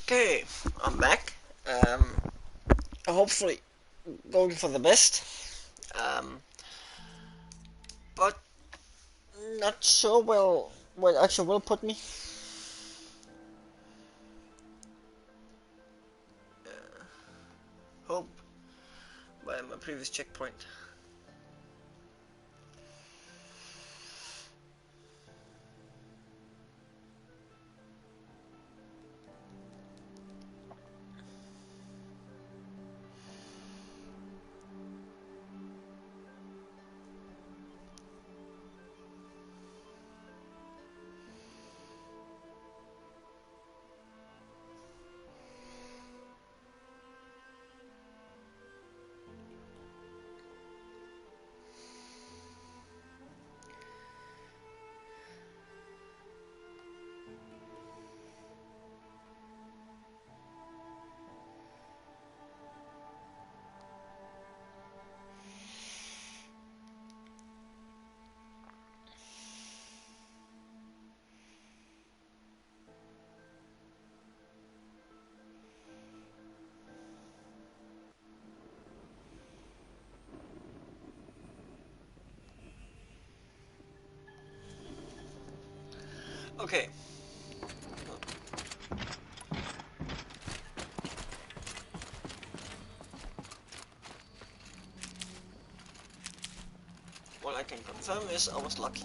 Okay, I'm back. Hopefully going for the best. Um, but not sure where it actually will put me. Hope by my previous checkpoint. Okay. What I can confirm is I was lucky.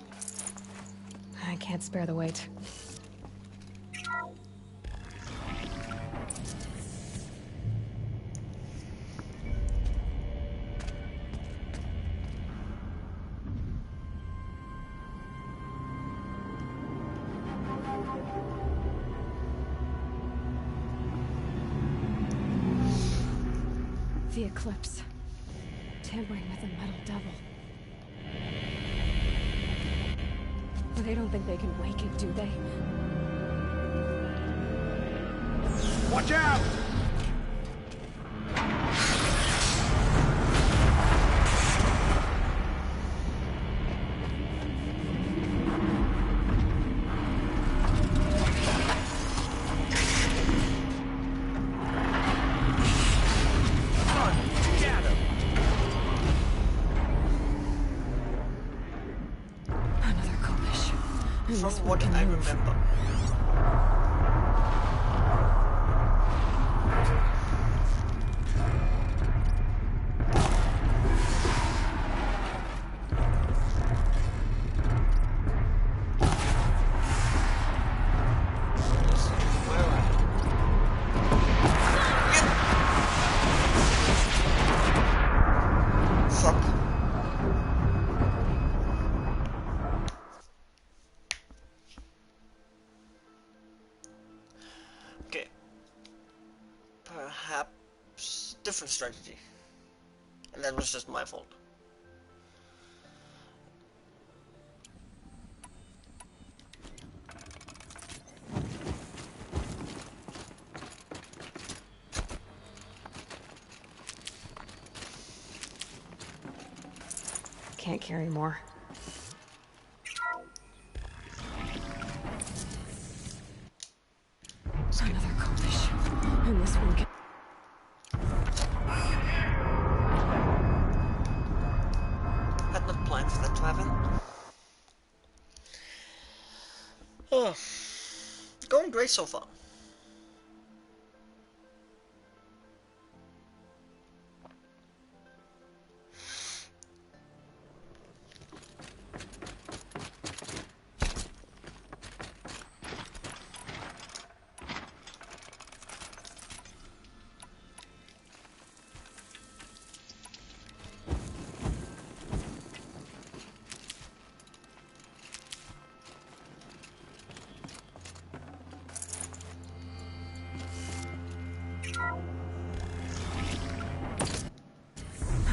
I can't spare the weight. The eclipse. Tampering with the metal devil. They don't think they can wake it, do they? Watch out! From what I remember. Okay. Perhaps different strategy. And that was just my fault. Can't carry more. Another collision. And this one can... Had not planned for that to happen. Oh, going great so far.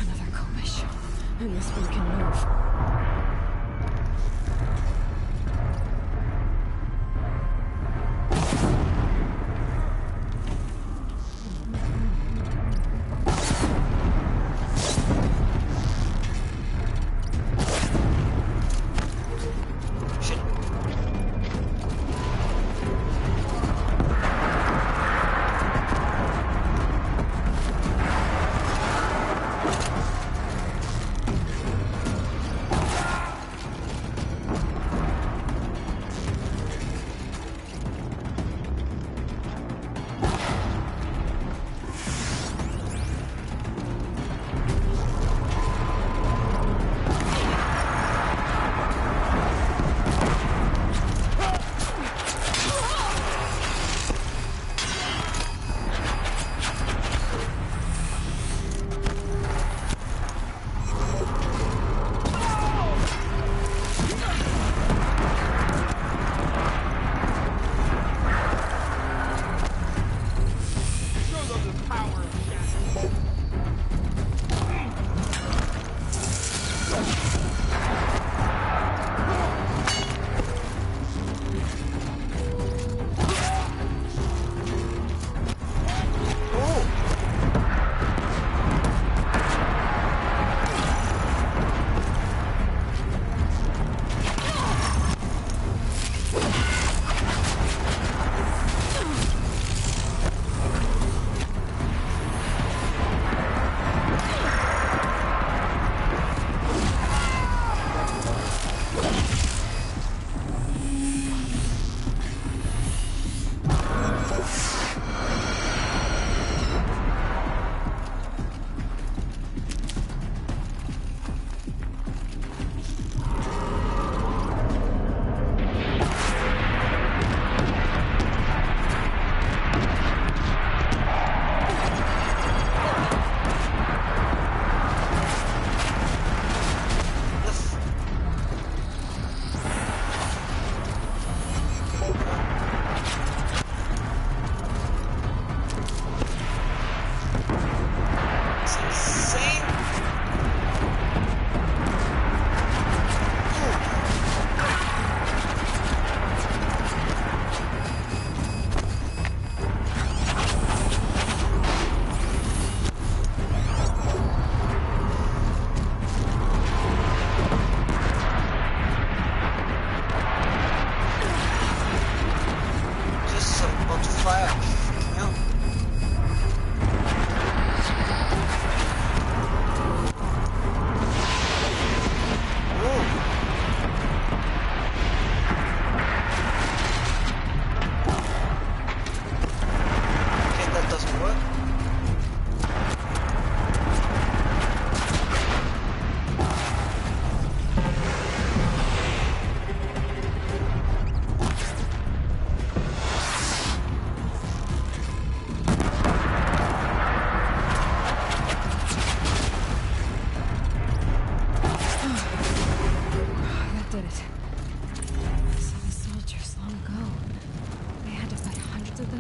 Another collision. And this one can move.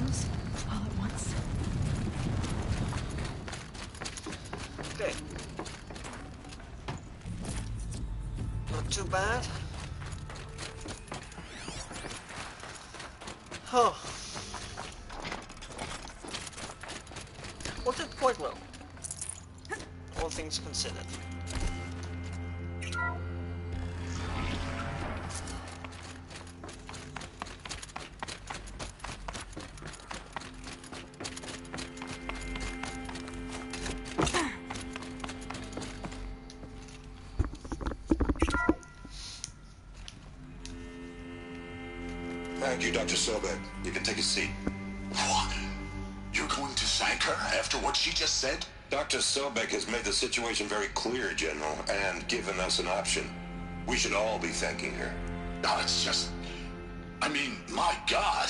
those all at once. Okay. Not too bad. Huh. What did quite well. All things considered. Thank you, Dr. Sobek. You can take a seat. What? You're going to thank her after what she just said? Dr. Sobek has made the situation very clear, General, and given us an option. We should all be thanking her. No, it's just... I mean, my God.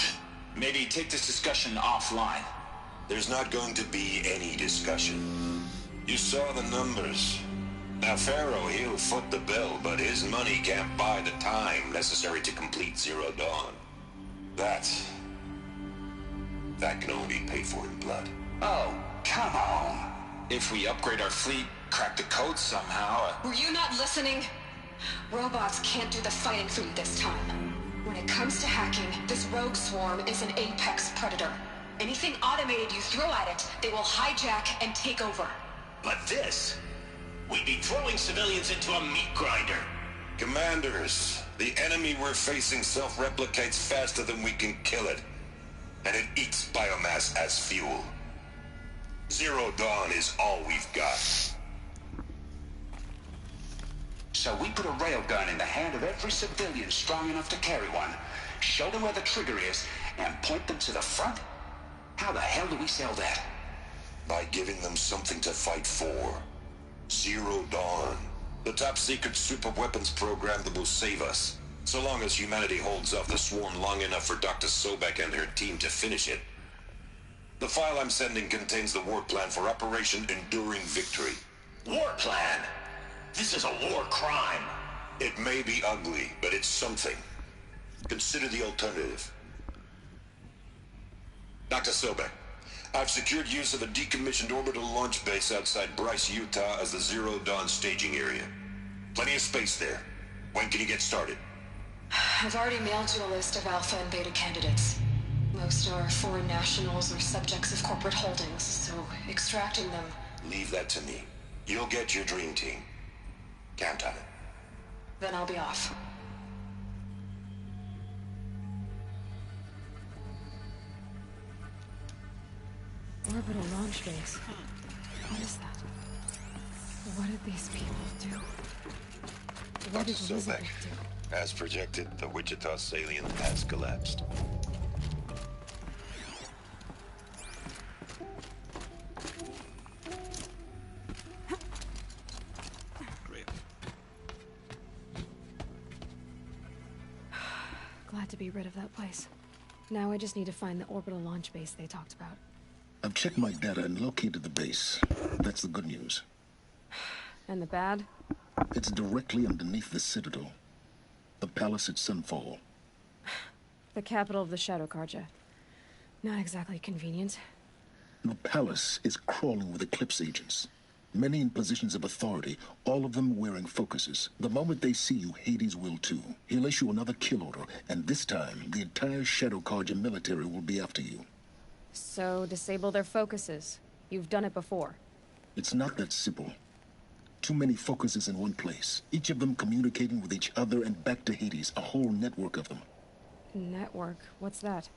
Maybe take this discussion offline. There's not going to be any discussion. You saw the numbers. Now, Pharaoh, he'll foot the bill, but his money can't buy the time necessary to complete Zero Dawn. That can only be paid for in blood. Oh, come on. If we upgrade our fleet, crack the code somehow... Were you not listening? Robots can't do the fighting for you this time. When it comes to hacking, this rogue swarm is an apex predator. Anything automated you throw at it, they will hijack and take over. But this... we'd be throwing civilians into a meat grinder. Commanders, the enemy we're facing self-replicates faster than we can kill it. And it eats biomass as fuel. Zero Dawn is all we've got. So we put a railgun in the hand of every civilian strong enough to carry one, show them where the trigger is, and point them to the front? How the hell do we sell that? By giving them something to fight for. Zero Dawn. The top-secret super-weapons program that will save us. So long as humanity holds off the swarm long enough for Dr. Sobek and her team to finish it. The file I'm sending contains the war plan for Operation Enduring Victory. War plan? This is a war crime. It may be ugly, but it's something. Consider the alternative. Dr. Sobek, I've secured use of a decommissioned orbital launch base outside Bryce, Utah as the Zero Dawn staging area. Plenty of space there. When can you get started? I've already mailed you a list of alpha and beta candidates. Most are foreign nationals or subjects of corporate holdings, so extracting them... Leave that to me. You'll get your dream team. Count on it. Then I'll be off. Orbital launch base. What is that? What did these people do? What did Dr. Elizabeth Sobek, do? as projected, the Wichita salient has collapsed. Glad to be rid of that place. Now I just need to find the orbital launch base they talked about. I've checked my data and located the base. That's the good news. And the bad? It's directly underneath the Citadel. The palace at Sunfall. The capital of the Shadow Carja. Not exactly convenient. The palace is crawling with Eclipse agents. Many in positions of authority, all of them wearing focuses. The moment they see you, Hades will too. He'll issue another kill order, and this time, the entire Shadow Carja military will be after you. So, disable their focuses. You've done it before. It's not that simple. Too many focuses in one place, each of them communicating with each other and back to Hades, a whole network of them. Network? What's that?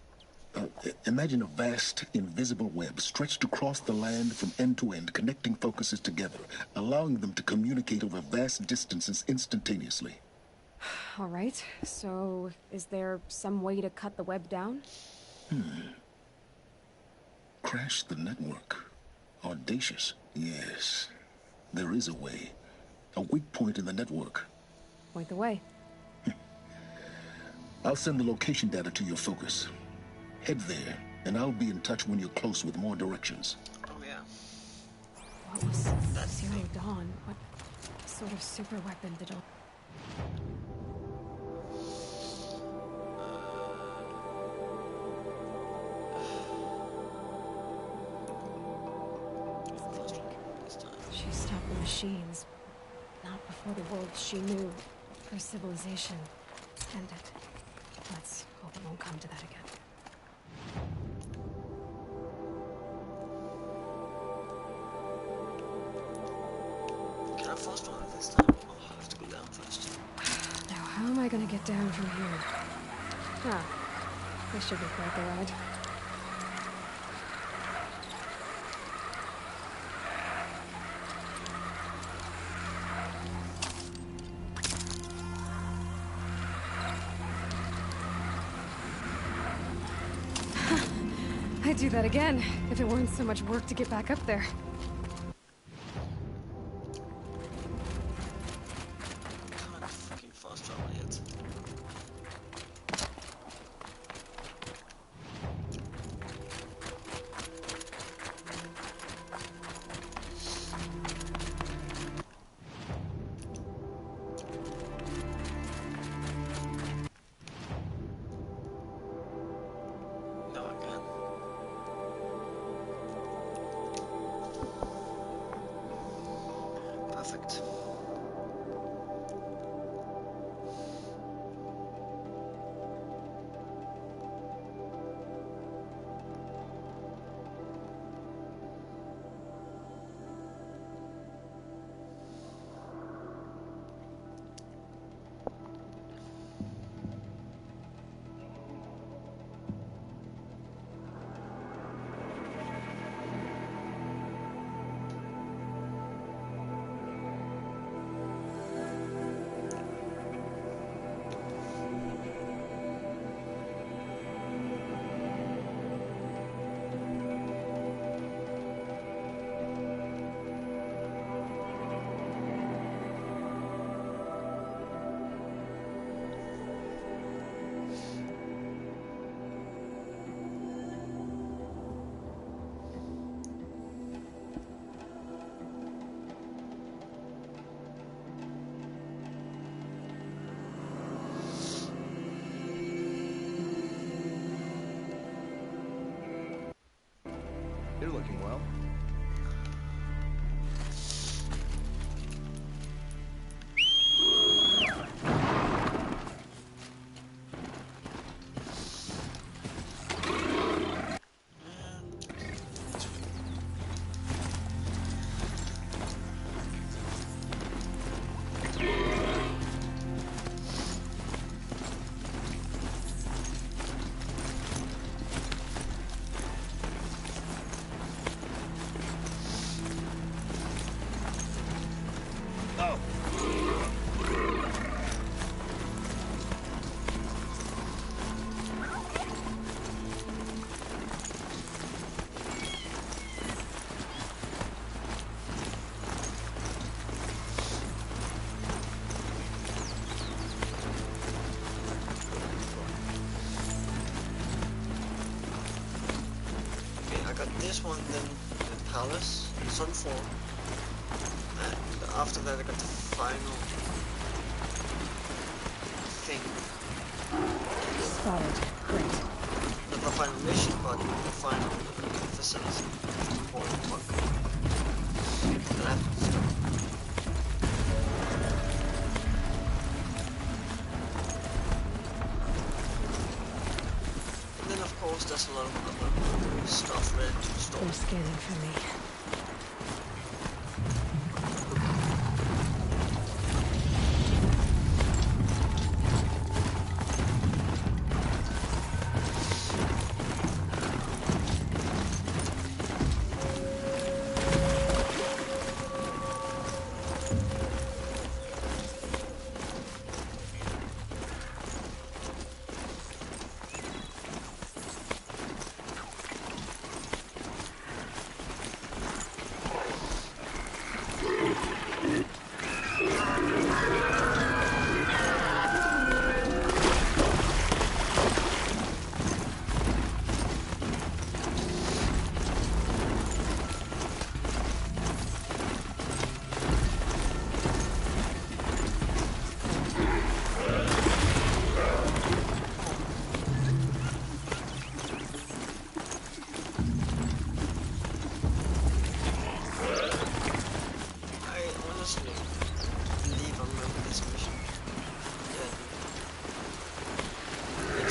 Imagine a vast, invisible web stretched across the land from end to end, connecting focuses together, allowing them to communicate over vast distances instantaneously. All right, so is there some way to cut the web down? Crash the network. Audacious. Yes, there is a way. A weak point in the network. Point the way. I'll send the location data to your focus. Head there, and I'll be in touch when you're close with more directions. Oh yeah. What was Zero Dawn? What sort of super weapon did it... machines. Not before the world she knew, her civilization, ended. Let's hope it won't come to that again. Can I fast travel this time? Oh, I have to go down first. Now, how am I gonna get down from here? Ah, this should be quite the ride. I'd do that again, if it weren't so much work to get back up there. Can't fucking fast travel yet. No, I can't. Perfect. You're looking well. This one, then the palace, Sun form, and after that I got the final thing. Spotted. Great. Not the final mission, but the final facility or bug that I have to do. And then of course there's a lot of other stuff ready to store. They're scanning for me.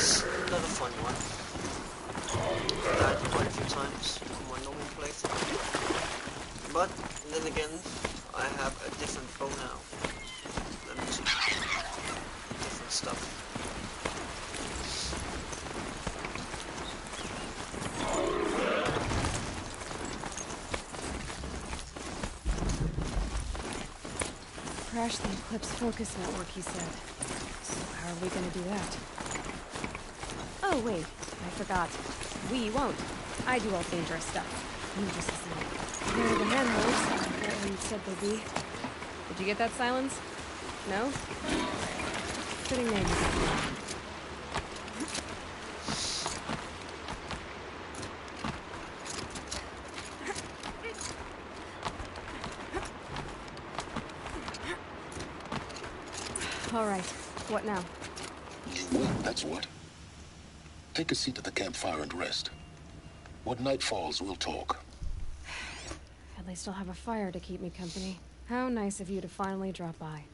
It's not a fun one. I died quite a few times on my normal playthrough. But then again, I have a different bow now. That means different stuff. Crash the Eclipse focus network, he said. So how are we gonna do that? Oh, wait. I forgot. We won't. I do all dangerous stuff. You just listen. Here are the handholds. Right where you said they'd be. Did you get that, Silence? No? Fitting name. All right. What now? You win, that's what. Take a seat at the campfire and rest. When night falls, we'll talk. At least I'll have a fire to keep me company. How nice of you to finally drop by.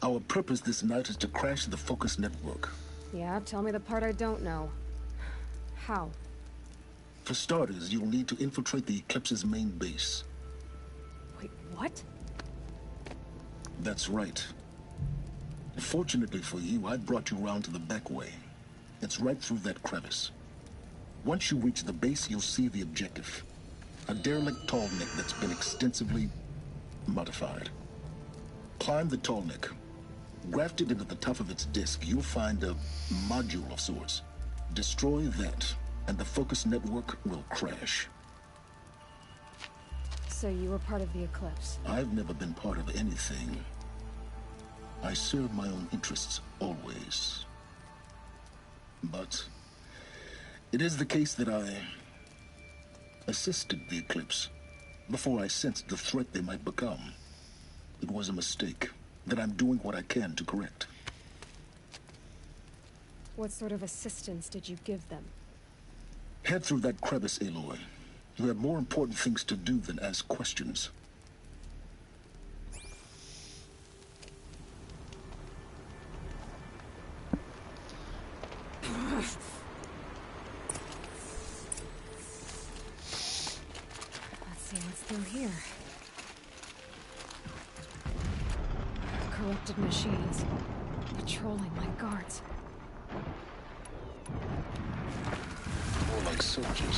Our purpose this night is to crash the focus network. Yeah, tell me the part I don't know. How? For starters, you'll need to infiltrate the Eclipse's main base. Wait, what? That's right. Fortunately for you, I brought you round to the back way. It's right through that crevice. Once you reach the base, you'll see the objective. A derelict tall neck that's been extensively modified. Climb the tall neck. Grafted into the top of its disk, you'll find a module of sorts. Destroy that, and the focus network will crash. So you were part of the Eclipse? I've never been part of anything. I serve my own interests, always. But it is the case that I assisted the Eclipse before I sensed the threat they might become. It was a mistake that I'm doing what I can to correct. What sort of assistance did you give them? Head through that crevice, Aloy. You have more important things to do than ask questions. Let's see what's through here. Corrupted machines. Patrolling like guards. More like soldiers.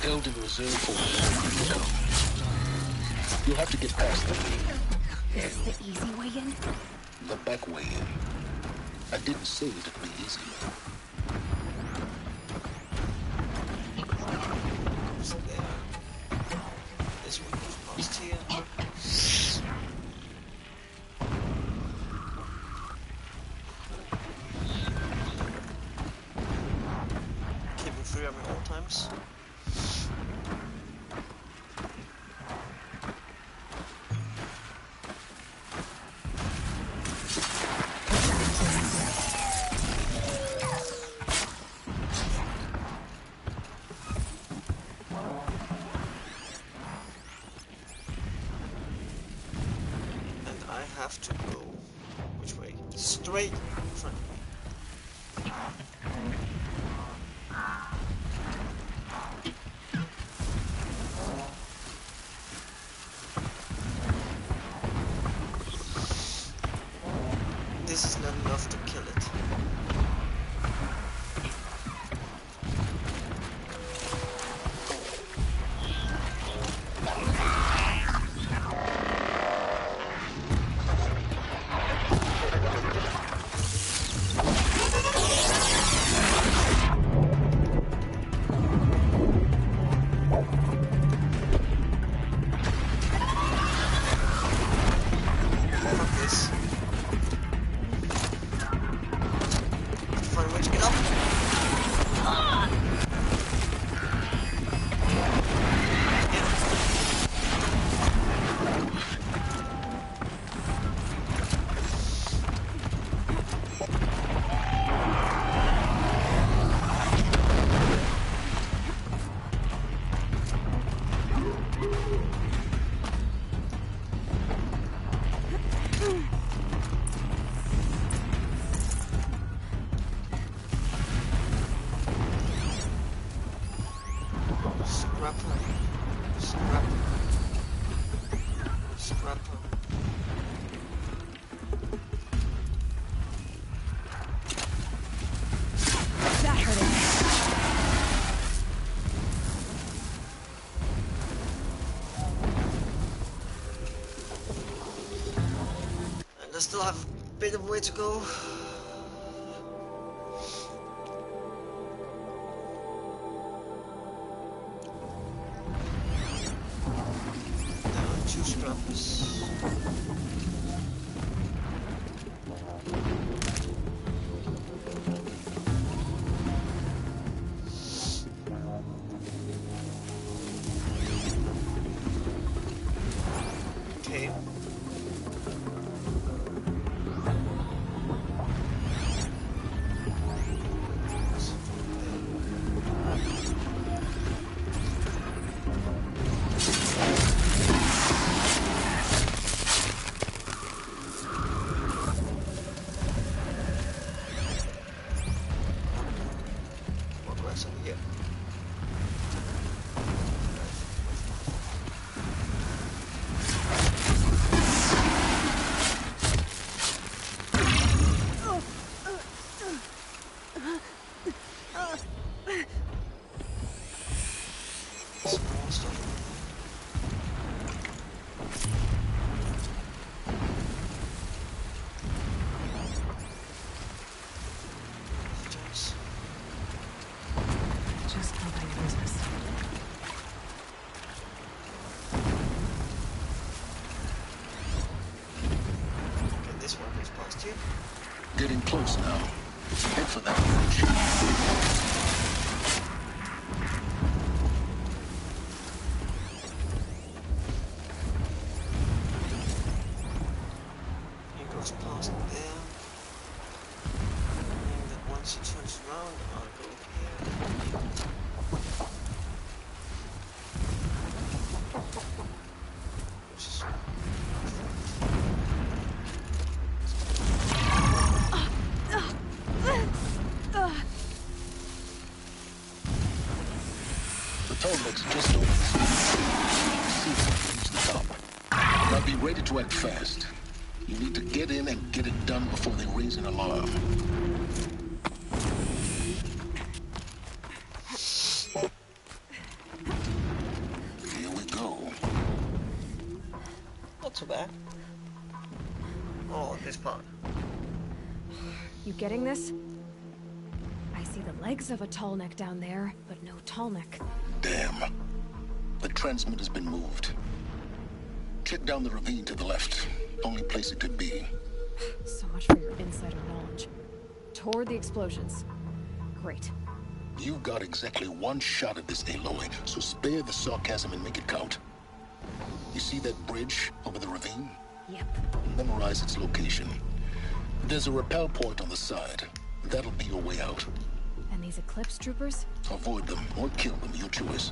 Held in reserve for when they come. You'll have to get past them. Is this the easy way in? The back way in. I didn't say it'd be easy. So there. This one goes past here. Keeping free at all times. Have to go which way? Straight in front. This is not enough to kill it. Scrapper. Scrapper. Scrapper. That hurt it. And I still have a bit of way to go. Two scrappers. Okay. Here. Small stuff. Just keeping business. Okay, this one goes past you. Getting close now. Head for that bridge. He goes past there. Meaning that once he turns around, I'll go here. Which is The target's just over this way. See if we reach the top. Now be ready to act fast. You need to get in and get it done before they raise an alarm. Here we go. not too bad. Oh, this part. You getting this? I see the legs of a tall neck down there, but no tall neck. Damn. The transmitter's been moved. Check down the ravine to the left. Only place it could be. So much for your insider knowledge. Toward the explosions. Great. You've got exactly one shot at this, Aloy, so spare the sarcasm and make it count. You see that bridge over the ravine? Yep. Memorize its location. There's a rappel point on the side. That'll be your way out. And these Eclipse troopers? Avoid them or kill them, your choice.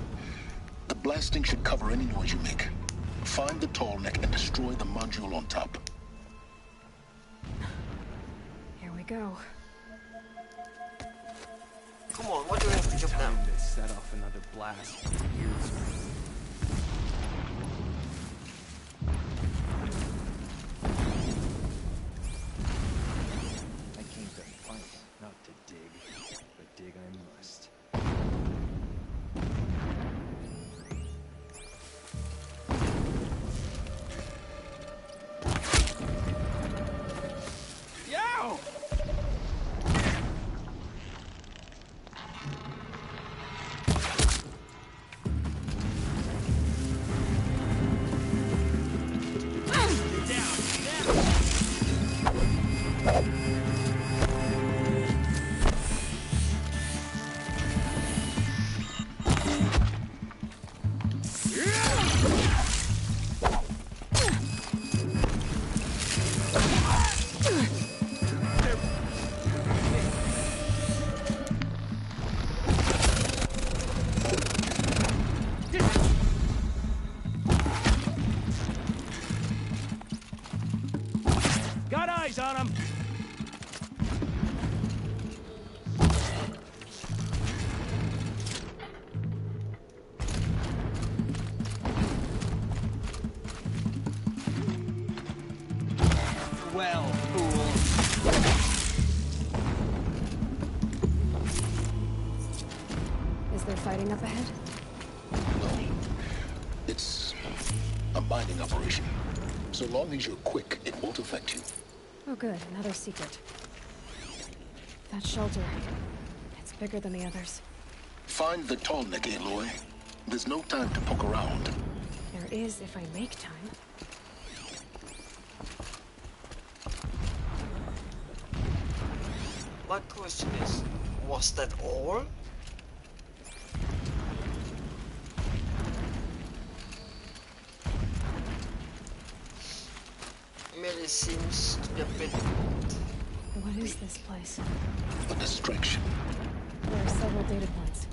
The blasting should cover any noise you make. Find the tall neck and destroy the module on top. Here we go. Come on, what do we have to jump down? Time to set off another blast. Years. I came to fight, not to dig. But dig I must. Yow! fighting up ahead? No. It's a mining operation. So long as you're quick, it won't affect you. Oh good, another secret. That shelter. It's bigger than the others. Find the tall neck, Aloy. There's no time to poke around. There is if I make time. My question is, was that all? It seems to be a bit... What is this place? A distraction. There are several data points.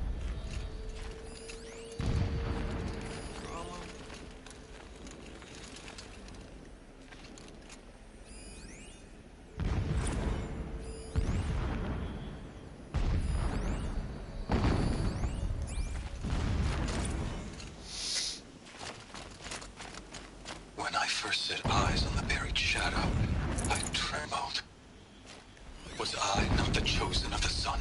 When I first set eyes on the buried shadow, I trembled. Was I not the chosen of the sun?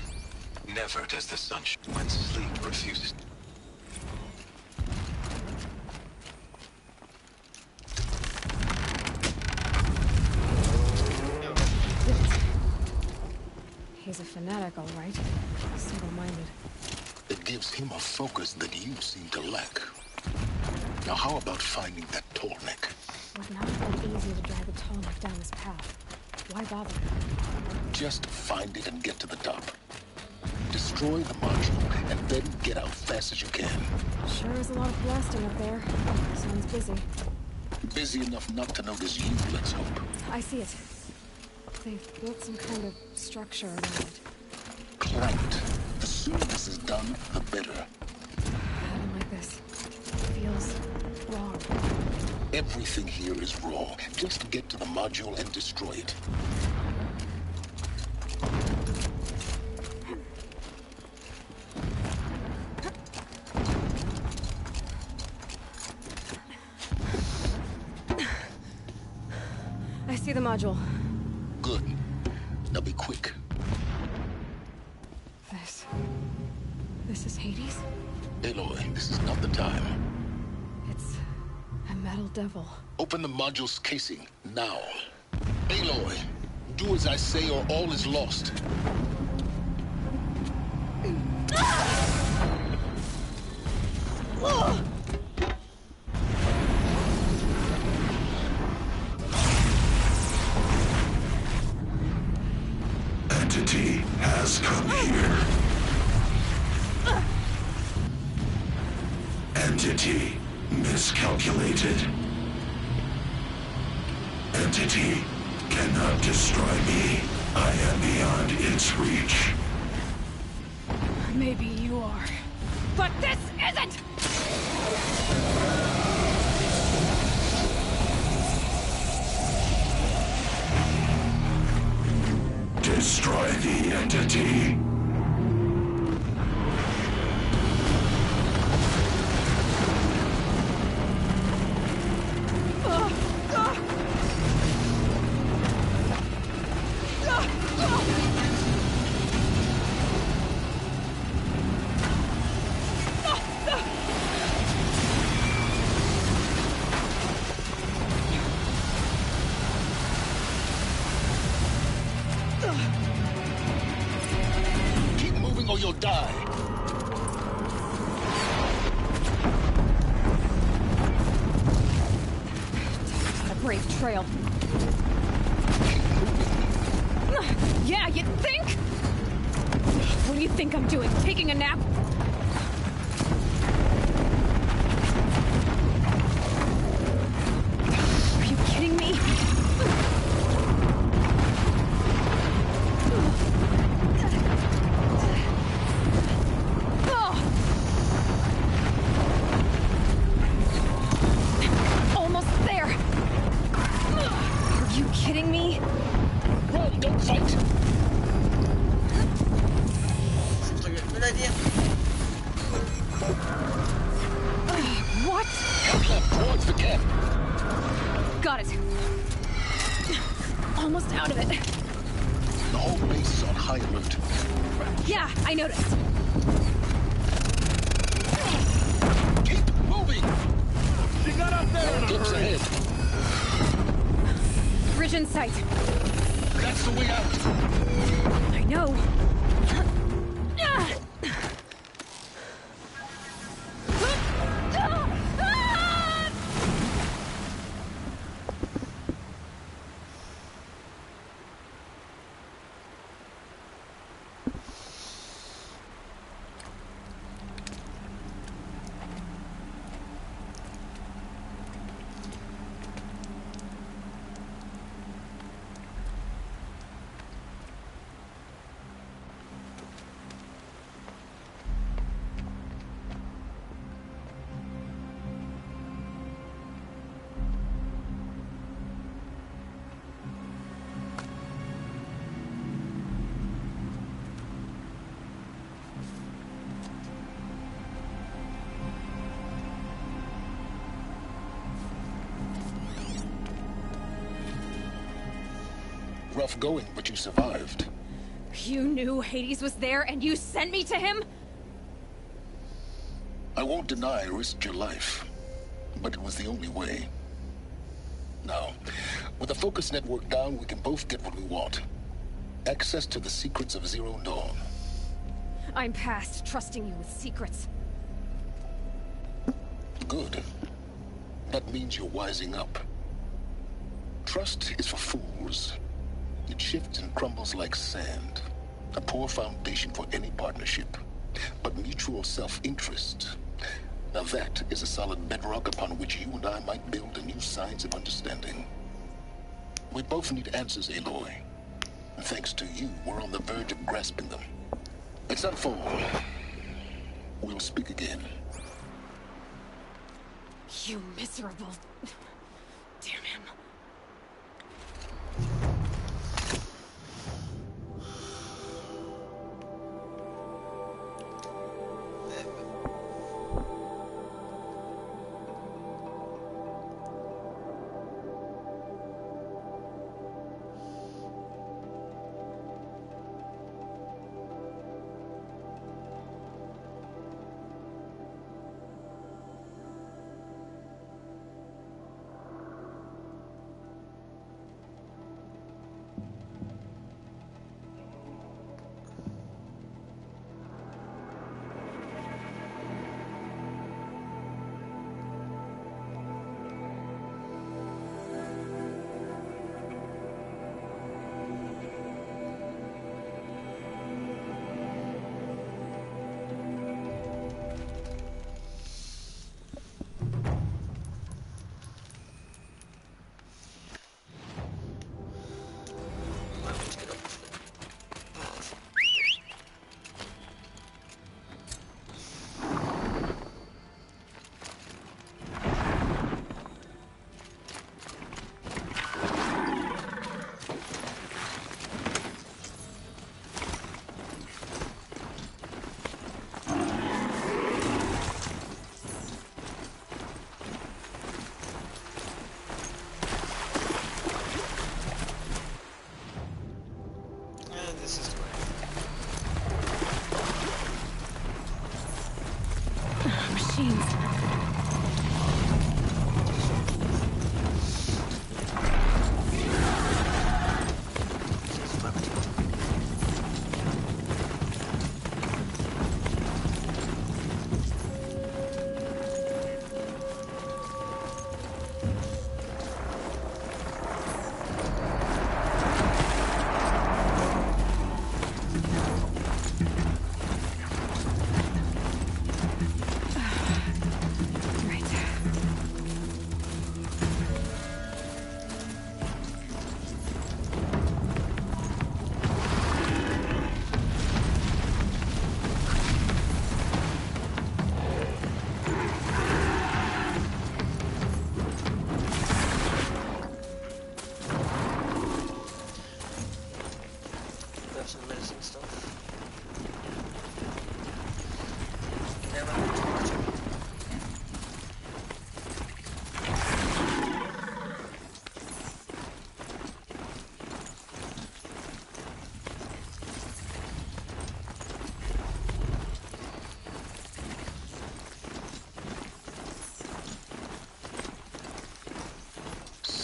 Never does the sun when sleep refuses. He's a fanatic, all right. Single-minded. It gives him a focus that you seem to lack. Now how about finding that tall neck? Would not have been easy to drag the tall neck down this path. Why bother? Just find it and get to the top. Destroy the module, and then get out fast as you can. Sure is a lot of blasting up there. Sounds busy. Busy enough not to notice you, let's hope. I see it. They've built some kind of structure around it. Clamped. The sooner this is done, the better. I don't like this. Feels wrong. Everything here is raw. Just get to the module and destroy it. I see the module. Good. Now be quick. This is Hades? Aloy, this is not the time. It's a metal devil. Open the module's casing, now. Aloy, do as I say or all is lost. Entity has come here. Entity miscalculated. Entity cannot destroy me. I am beyond its reach. Maybe you are. But this isn't! Destroy the entity. Keep moving or you'll die. A brave trail. Yeah, you'd think? What do you think I'm doing? Taking a nap? Are you kidding me? Almost there. Are you kidding me? Run, don't fight. Seems like a good idea. What? Head left towards the camp. Got it. Almost out of it. The whole base is on high alert. Yeah, I noticed. moving! She got up there in a Clips hurry. ahead. Bridge in sight. That's the way out. I know. Rough going, but you survived. You knew Hades was there and you sent me to him? I won't deny I risked your life, but it was the only way. Now, with the focus network down, we can both get what we want. Access to the secrets of Zero Dawn. I'm past trusting you with secrets. Good. That means you're wising up. Trust is for fools. It shifts and crumbles like sand. A poor foundation for any partnership. But mutual self-interest. Now that is a solid bedrock upon which you and I might build a new science of understanding. We both need answers, Aloy. And thanks to you, we're on the verge of grasping them. Let's unfold. We'll speak again. You miserable... Damn him.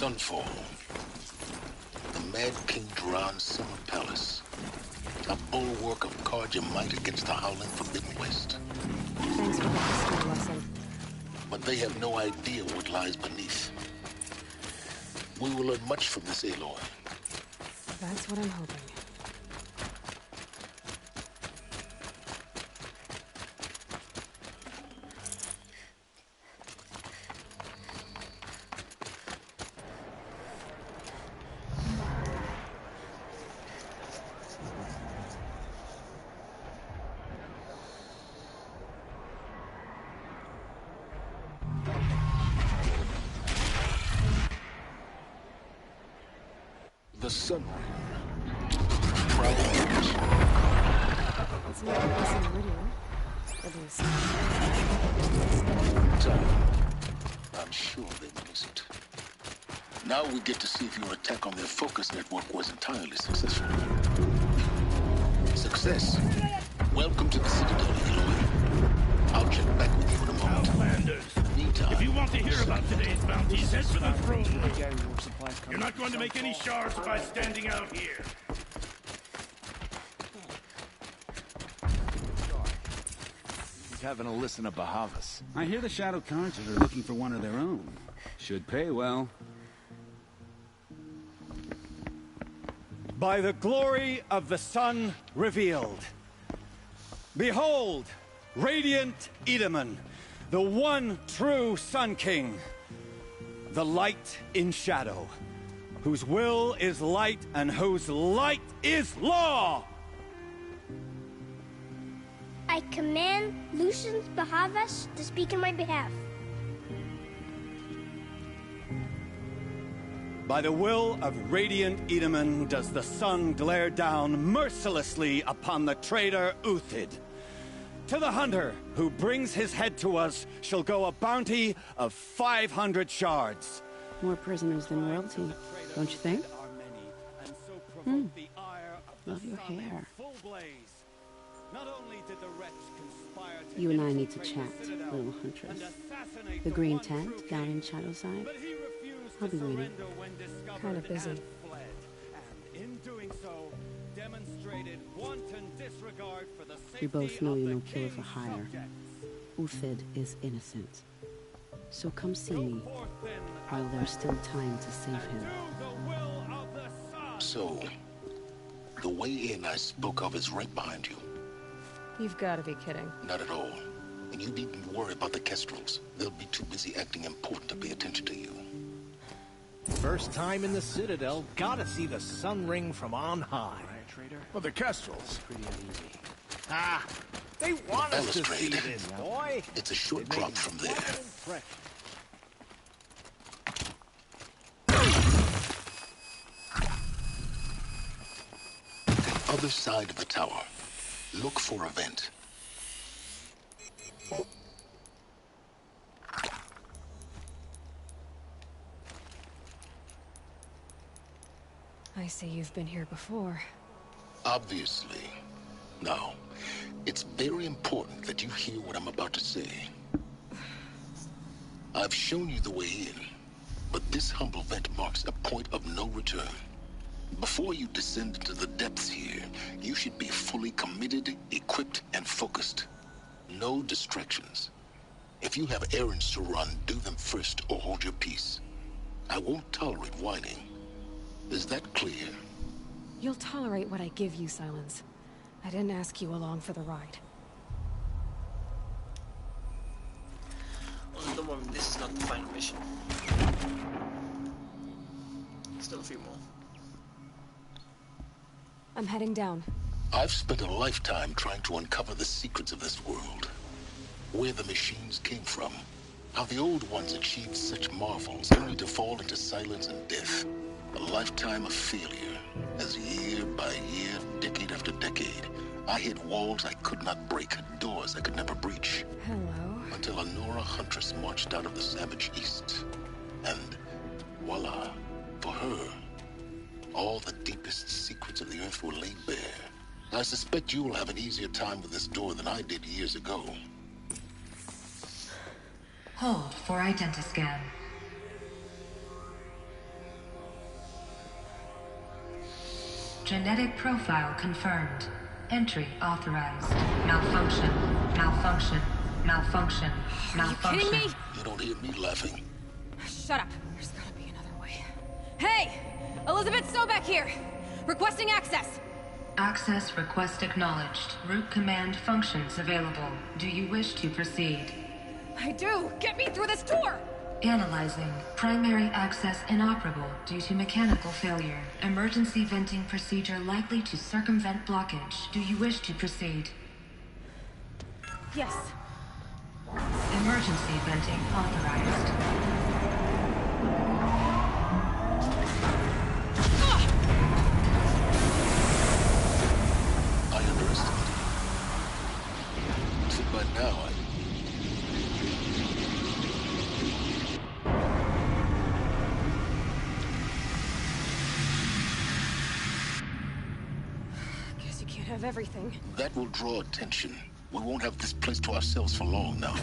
Sunfall. The Mad King Duran's summer palace. A bulwark of guard your might against the howling Forbidden West. Thanks for the history lesson. But they have no idea what lies beneath. We will learn much from this Aloy. That's what I'm hoping. The Sun Ring. It's not a missing radio. At least. I'm sure they miss it. Now we get to see if your attack on their focus network was entirely successful. Success. Welcome to the Citadel, Aloy. I'll check back with you in a moment. Meantime, if you want to hear about today's bounties, head for the throne room. You're not going to make any shards by standing out here. He's having a listen to Bahavas. I hear the Shadow Cards are looking for one of their own. Should pay well. By the glory of the sun revealed. Behold, radiant Edaman, the one true Sun King. The light in shadow, whose will is light and whose light is law! I command Lucius Bahavas to speak in my behalf. By the will of radiant Edaman does the sun glare down mercilessly upon the traitor Uthid. To the hunter who brings his head to us shall go a bounty of 500 shards. More prisoners than royalty, don't you think? Love your hair. You and I need to chat, little huntress. The green tent down in Shadowside. I'll be waiting. Kind of busy. In doing so, demonstrated wanton disregard for the We both know you're no killer for hire. Uthid is innocent. So come see me while there's still time to save him. So, the way in I spoke of is right behind you. You've got to be kidding. Not at all. And you needn't worry about the Kestrels. They'll be too busy acting important to pay attention to you. First time in the Citadel, gotta see the Sun Ring from on high. Well, the Kestrels. Pretty uneasy. Ah, they want us to see this, boy. It's a short drop from there. Other side of the tower. Look for a vent. I see you've been here before. Obviously. Now, it's very important that you hear what I'm about to say. I've shown you the way in, but this humble vent marks a point of no return. Before you descend into the depths here, you should be fully committed, equipped, and focused. No distractions. If you have errands to run, do them first or hold your peace. I won't tolerate whining. Is that clear? You'll tolerate what I give you, Silence. I didn't ask you along for the ride. Well, don't worry, this is not the final mission. Still a few more. I'm heading down. I've spent a lifetime trying to uncover the secrets of this world. Where the machines came from. How the old ones achieved such marvels only to fall into silence and death. A lifetime of failure, as year by year, decade after decade, I hit walls I could not break, doors I could never breach. Hello. Until a Nora huntress marched out of the savage east. And voila, for her, all the deepest secrets of the earth were laid bare. I suspect you will have an easier time with this door than I did years ago. Hold for identiscan. Genetic profile confirmed. Entry authorized. Malfunction. Malfunction. Malfunction. Malfunction. Are you kidding me? You don't hear me laughing. Shut up. There's gotta be another way. Hey! Elizabeth Sobeck here! Requesting access! Access request acknowledged. Root command functions available. Do you wish to proceed? I do! Get me through this tour! Analyzing. Primary access inoperable due to mechanical failure. Emergency venting procedure likely to circumvent blockage. Do you wish to proceed? Yes. Emergency venting authorized. I underestimated you. I think by now Guess you can't have everything. that will draw attention. We won't have this place to ourselves for long now.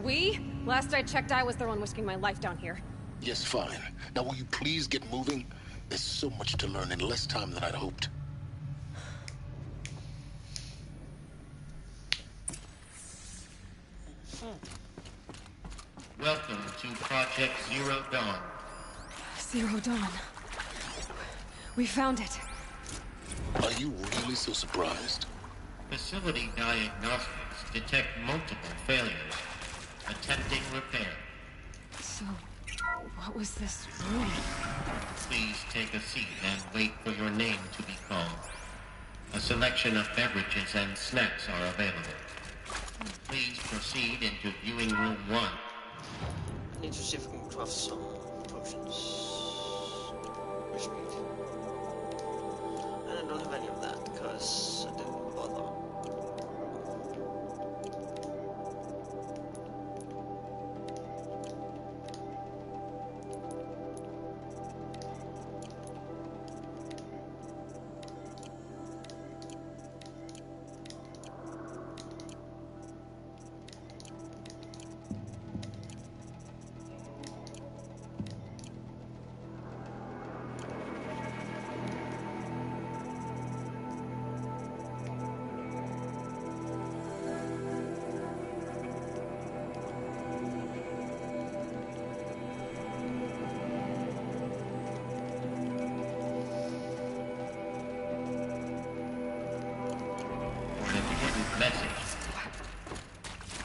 We? Last I checked, I was the one risking my life down here. Yes, fine. Now will you please get moving? There's so much to learn in less time than I'd hoped. Welcome to Project Zero Dawn. Zero Dawn. We found it. Are you really so surprised? Facility diagnostics detect multiple failures. Attempting repair. So, what was this room? Please take a seat and wait for your name to be called. A selection of beverages and snacks are available. Please proceed into viewing room 1. I need to see if I can craft some potions. Which meat? And I don't have any of that because I didn't bother.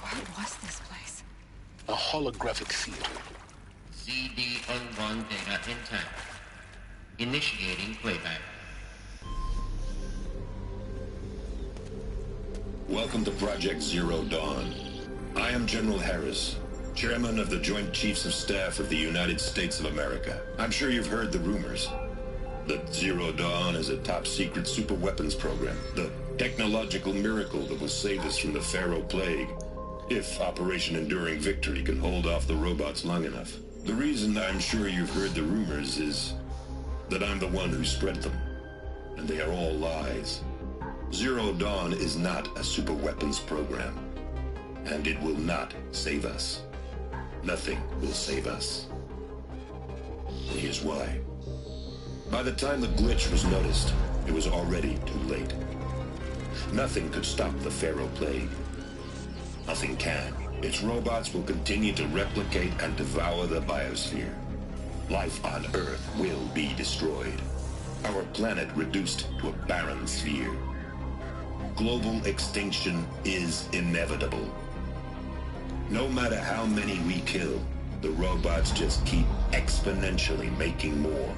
What was this place? A holographic theater. CD01 data intact. Initiating playback. Welcome to Project Zero Dawn. I am General Harris, Chairman of the Joint Chiefs of Staff of the United States of America. I'm sure you've heard the rumors that Zero Dawn is a top-secret superweapons program, the technological miracle that will save us from the Pharaoh Plague, if Operation Enduring Victory can hold off the robots long enough. The reason I'm sure you've heard the rumors is that I'm the one who spread them, and they are all lies. Zero Dawn is not a superweapons program, and it will not save us. Nothing will save us. And here's why. By the time the glitch was noticed, it was already too late. Nothing could stop the Pharaoh Plague. Nothing can. Its robots will continue to replicate and devour the biosphere. Life on Earth will be destroyed. Our planet reduced to a barren sphere. Global extinction is inevitable. No matter how many we kill, the robots just keep exponentially making more.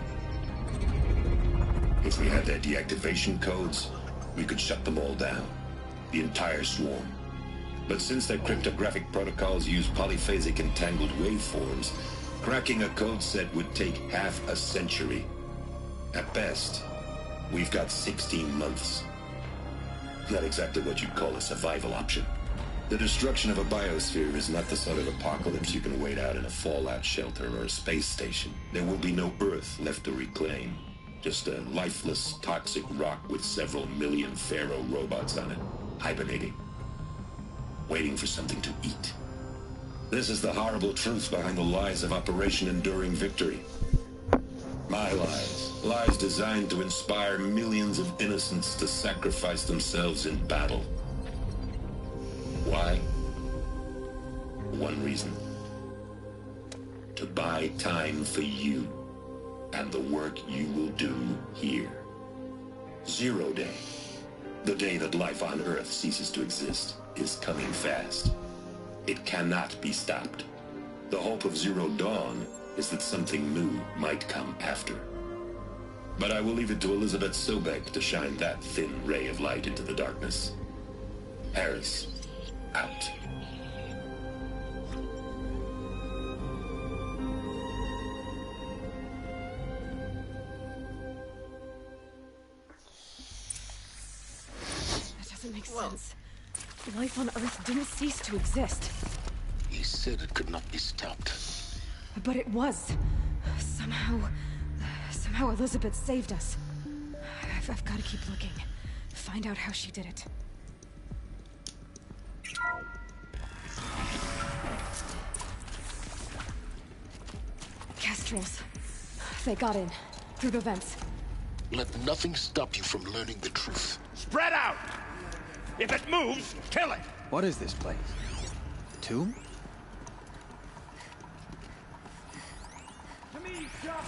If we had their deactivation codes, we could shut them all down. The entire swarm. But since their cryptographic protocols use polyphasic entangled waveforms, cracking a code set would take half a century. At best, we've got 16 months. Not exactly what you'd call a survival option. The destruction of a biosphere is not the sort of apocalypse you can wait out in a fallout shelter or a space station. There will be no Earth left to reclaim. Just a lifeless, toxic rock with several million Pharaoh robots on it, hibernating, waiting for something to eat. This is the horrible truth behind the lies of Operation Enduring Victory. My lies. Lies designed to inspire millions of innocents to sacrifice themselves in battle. Why? One reason. To buy time for you and the work you will do here. 0 Day. The day that life on Earth ceases to exist is coming fast. It cannot be stopped. The hope of Zero Dawn is that something new might come after. But I will leave it to Elizabeth Sobek to shine that thin ray of light into the darkness. Harris, out. That doesn't make sense. Life on Earth didn't cease to exist. He said it could not be stopped. But it was. Somehow Elizabeth saved us. I've got to keep looking. Find out how she did it. Kestrels. They got in. Through the vents. Let nothing stop you from learning the truth. Spread out! If it moves, kill it! What is this place? A tomb? To me, jump!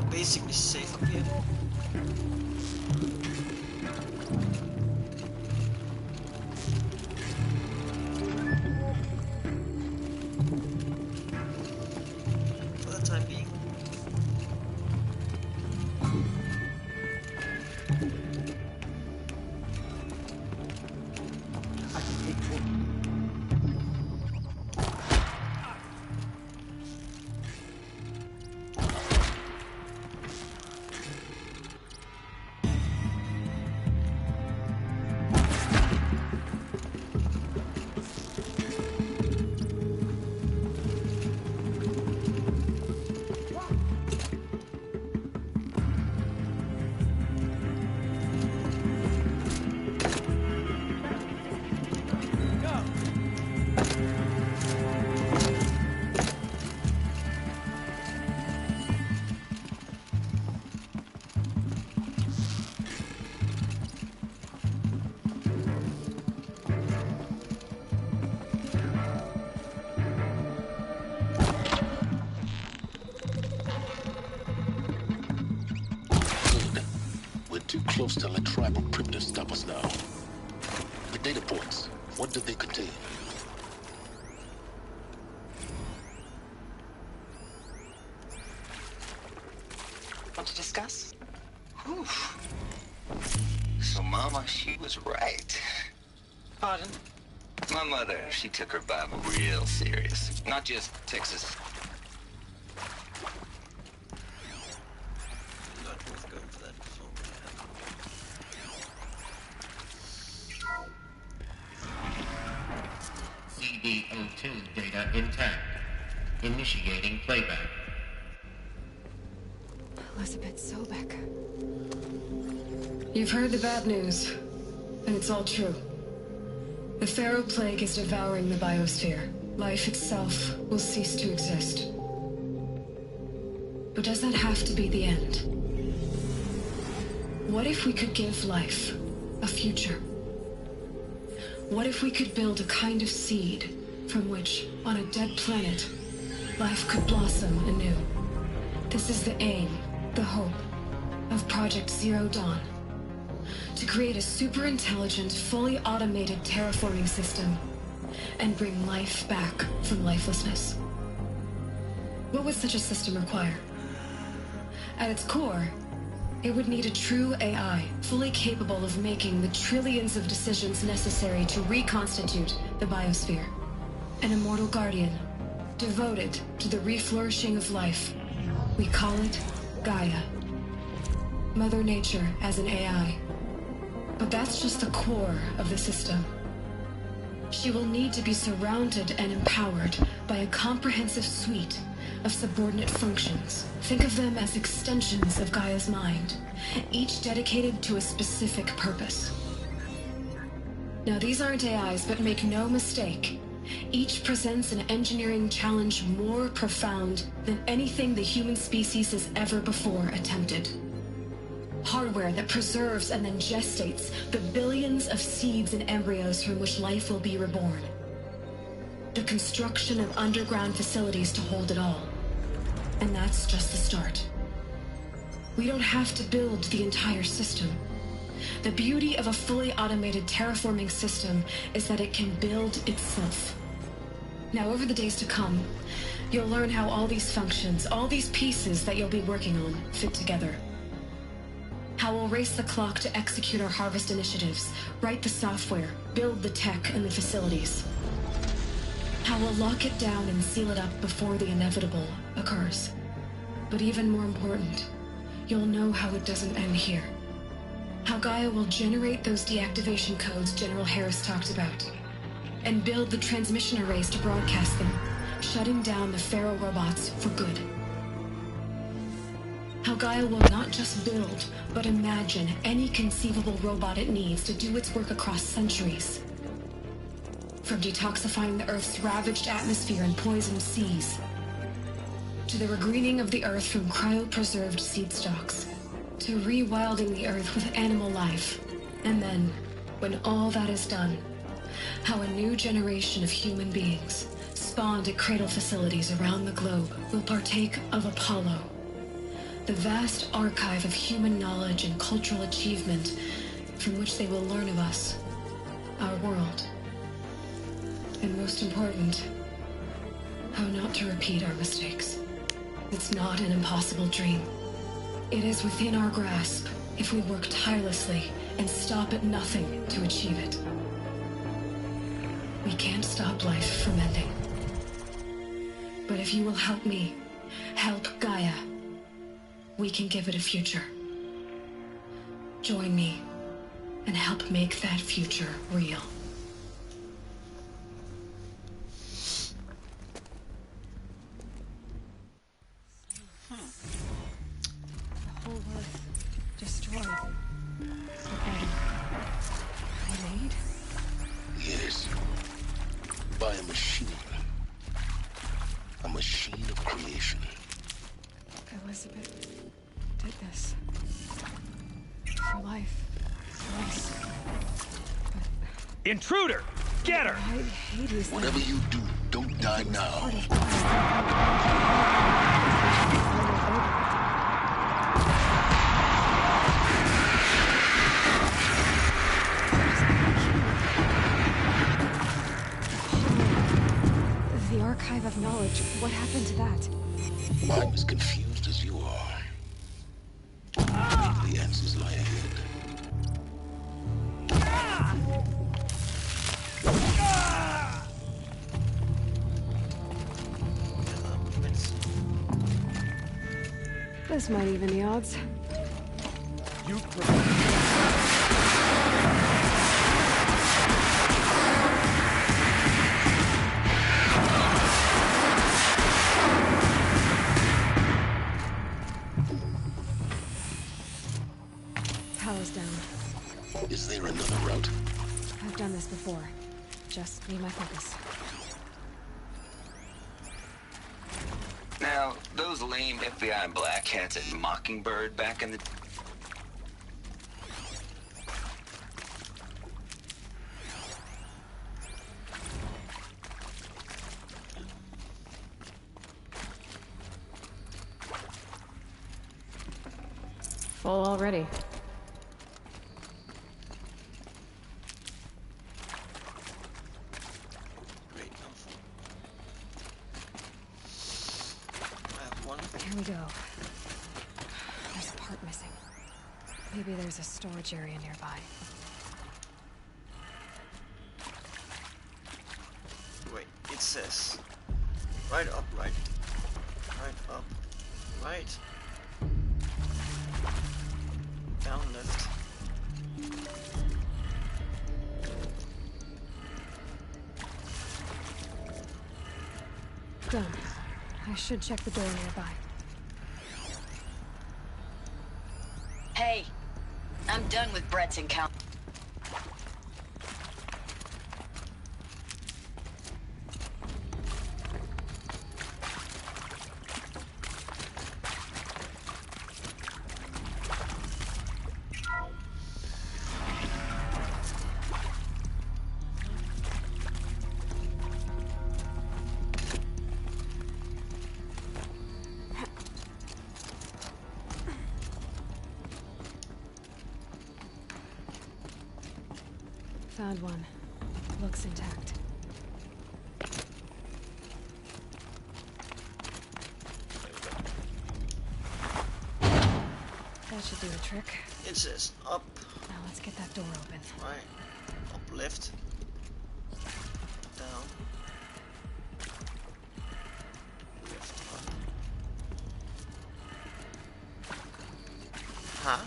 Basically safe up here. For the time being. I can take one. Too close to let tribal primitives stop us now. The data points, what did they contain? Want to discuss? Whew. So Mama, she was right. Pardon? My mother, she took her Bible real serious. Not just Texas. CD02 data intact. Initiating playback. Elizabeth Sobek. You've heard the bad news, and it's all true. The Pharaoh Plague is devouring the biosphere. Life itself will cease to exist. But does that have to be the end? What if we could give life a future? What if we could build a kind of seed from which, on a dead planet, life could blossom anew? This is the aim, the hope, of Project Zero Dawn. To create a super-intelligent, fully automated terraforming system and bring life back from lifelessness. What would such a system require? At its core, it would need a true AI, fully capable of making the trillions of decisions necessary to reconstitute the biosphere. An immortal guardian, devoted to the reflourishing of life. We call it Gaia. Mother Nature as an AI. But that's just the core of the system. She will need to be surrounded and empowered by a comprehensive suite of subordinate functions. Think of them as extensions of Gaia's mind, each dedicated to a specific purpose. Now, these aren't AIs, but make no mistake, each presents an engineering challenge more profound than anything the human species has ever before attempted. Hardware that preserves and then gestates the billions of seeds and embryos from which life will be reborn. The construction of underground facilities to hold it all. And that's just the start. We don't have to build the entire system. The beauty of a fully automated terraforming system is that it can build itself. Now, over the days to come, you'll learn how all these functions, all these pieces that you'll be working on, fit together. How we'll race the clock to execute our harvest initiatives, write the software, build the tech and the facilities. How we'll lock it down and seal it up before the inevitable occurs. But even more important, you'll know how it doesn't end here. How Gaia will generate those deactivation codes General Harris talked about, and build the transmission arrays to broadcast them, shutting down the Pharaoh robots for good. How Gaia will not just build, but imagine any conceivable robot it needs to do its work across centuries. From detoxifying the Earth's ravaged atmosphere and poisoned seas, to the regreening of the Earth from cryopreserved seed stalks, to rewilding the Earth with animal life. And then, when all that is done, how a new generation of human beings, spawned at cradle facilities around the globe, will partake of Apollo, the vast archive of human knowledge and cultural achievement from which they will learn of us, our world. And most important, how not to repeat our mistakes. It's not an impossible dream. It is within our grasp if we work tirelessly and stop at nothing to achieve it. We can't stop life from ending. But if you will help me, help Gaia, we can give it a future. Join me and help make that future real. The whole Earth destroyed. But then remade? Yes. By a machine. A machine of creation. Elizabeth did this. For life. For us. Intruder! Get her! Why Hades then? Whatever you do, don't die now. The archive of knowledge. What happened to that? I'm as confused as you are. Maybe the answers lie ahead. This might even the odds. You Power's down. Is there another route? I've done this before. Just need my focus. Now, those lame FBI black hats at Mockingbird back in the... Full already. Here we go. There's a part missing. Maybe there's a storage area nearby. Wait, it says right up, right up, right down, left. Done. I should check the door nearby. Hey, I'm done with Brett's encounter. Found one. Looks intact. That should do the trick. It says up. Now let's get that door open. Right. Up, left. Down. Left, up. Huh?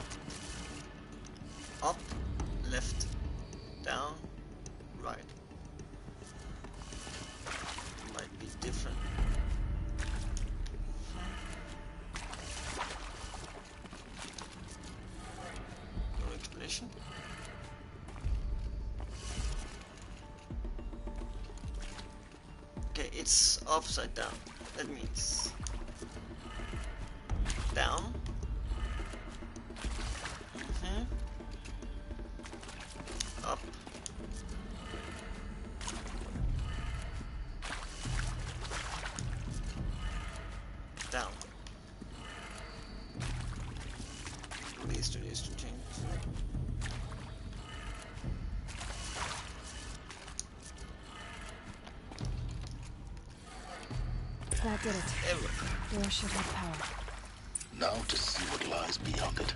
Up, left, down, right. Might be different. No explanation. Okay, it's upside down. That means down. Up. Down. These two needs to change. That did it. Door should have power. Now to see what lies beyond it.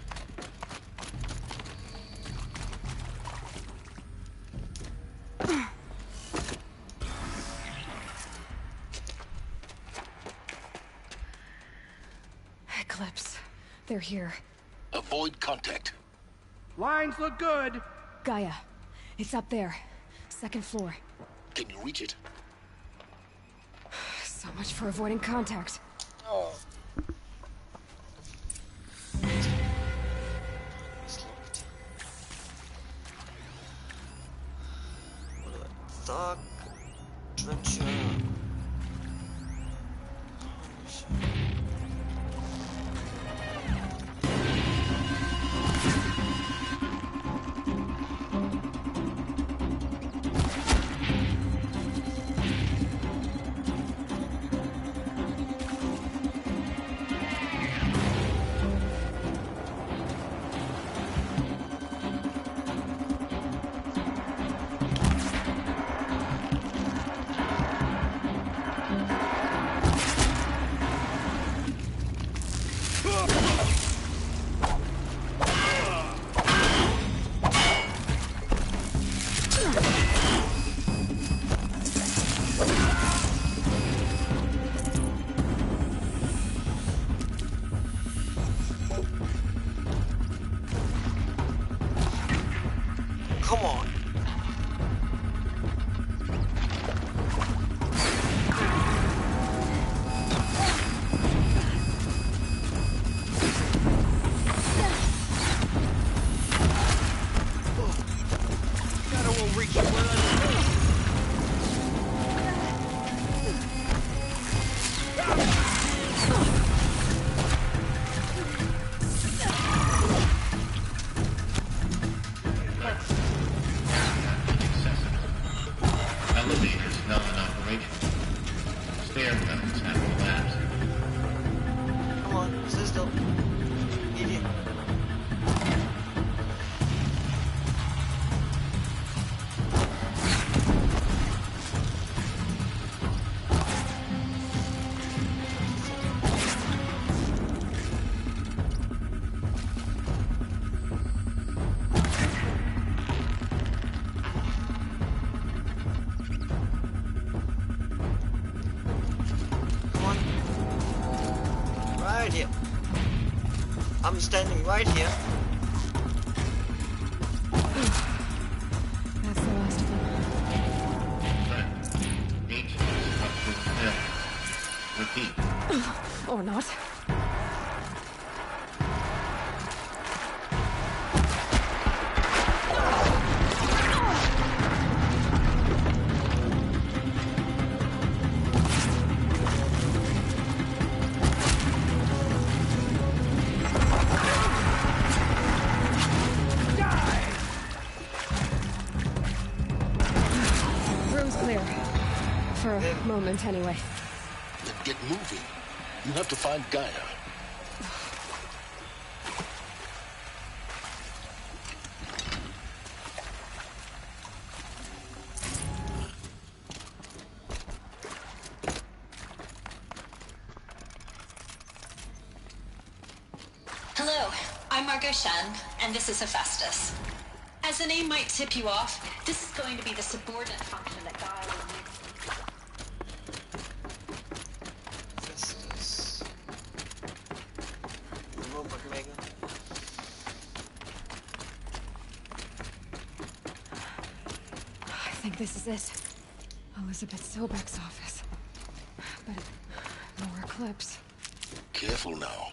Eclipse. They're here. Avoid contact. Lines look good. Gaia. It's up there. Second floor. Can you reach it? So much for avoiding contact. Oh. Dark treasure. Come on. Shadow will reach you where Elevators now in operation. Stairwells have collapsed. Come on, stay still. Idiot. Right here. I'm standing right here. That's the last of them. Ancient structural failure. Repeat. Or not. Room's clear. For a moment, anyway. Then get moving. You have to find Gaia. Hello, I'm Margot Shen, and this is Hephaestus. As the name might tip you off, this is going to be the subordinate function that Gaia will use. Hephaestus. The robot maker. I think this is it. Elizabeth Sobek's office. But more eclipse. Careful now.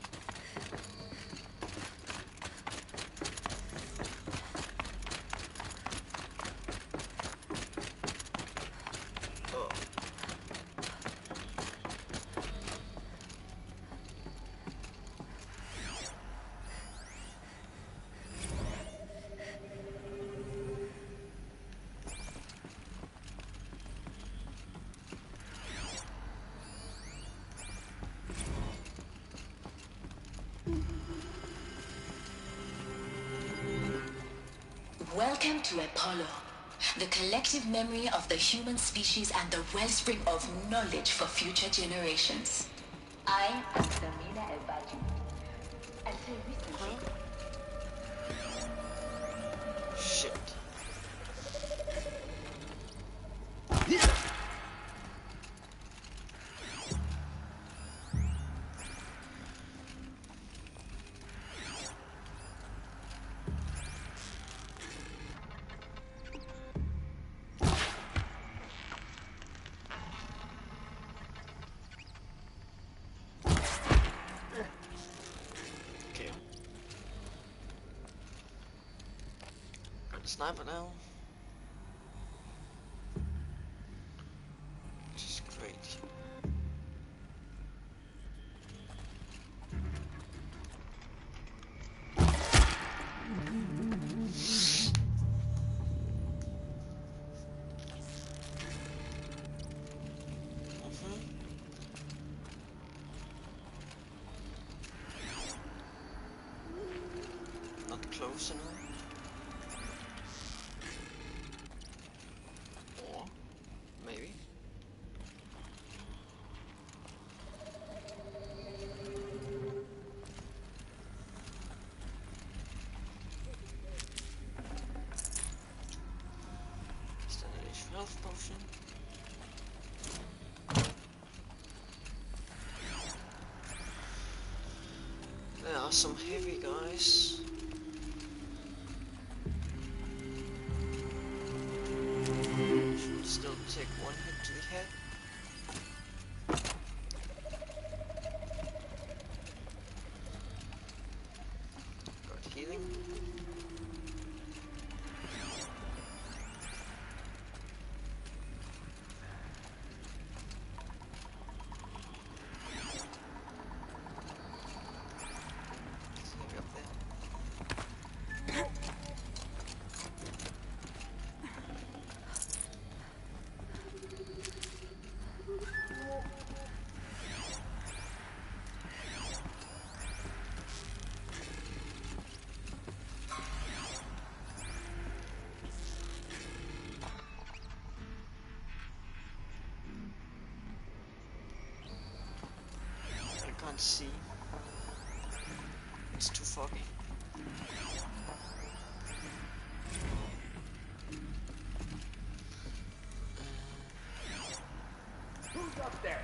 Oh. Welcome to Apollo, the collective memory of the human species and the wellspring of knowledge for future generations. I am Samina Ebaju. Until recently. Shit. Sniper now. Which is great. Not close enough. Maybe. Standard health potion. There are some heavy guys. Should still take one hit to the head. Got healing. Maybe up there. I can't see. It's too foggy. Who's up there?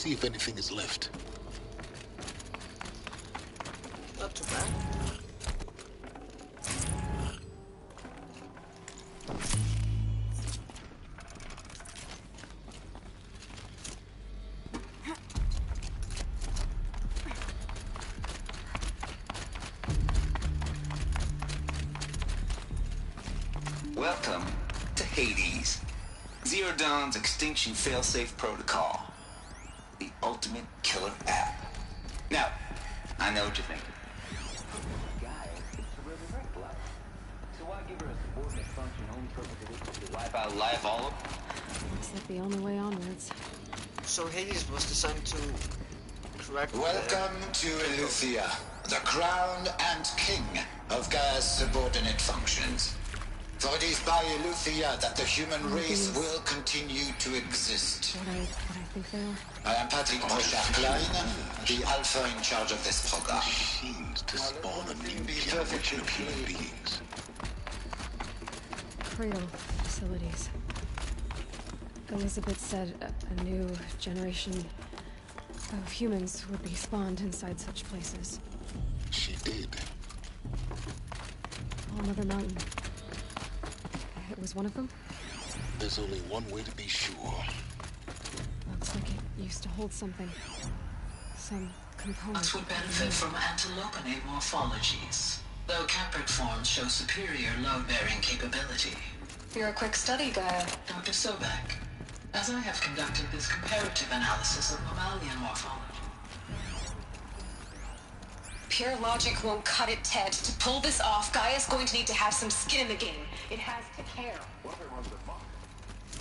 See if anything is left. Not too bad. Welcome to Hades. Zero Dawn's extinction failsafe protocol. The ultimate killer app. Now, I know what you're thinking. Guy, it's to resurrect life. So why give her a subordinate function only purpose to wipe out life all over? Looks like the only way onwards. So Hades was designed to correct. Welcome to Eleuthia, the crown and king of Gaia's subordinate functions. For it is by Eleuthia that the human race will continue to exist. What I think they are? I am Patrick Brochard-Klein, the alpha in charge of this program. Machines to spawn a new generation of human beings. Cradle facilities. Elizabeth said a new generation of humans would be spawned inside such places. She did. All Mother Mountain. It was one of them? There's only one way to be sure. Looks like it used to hold something. Some component. Plants would benefit from antilopinate morphologies, though caprid forms show superior load-bearing capability. You're a quick study, Gaia. Dr. Sobek, as I have conducted this comparative analysis of mammalian morphology. Pure logic won't cut it, Ted. To pull this off, Gaia's going to need to have some skin in the game. It has to care. What if it runs amok?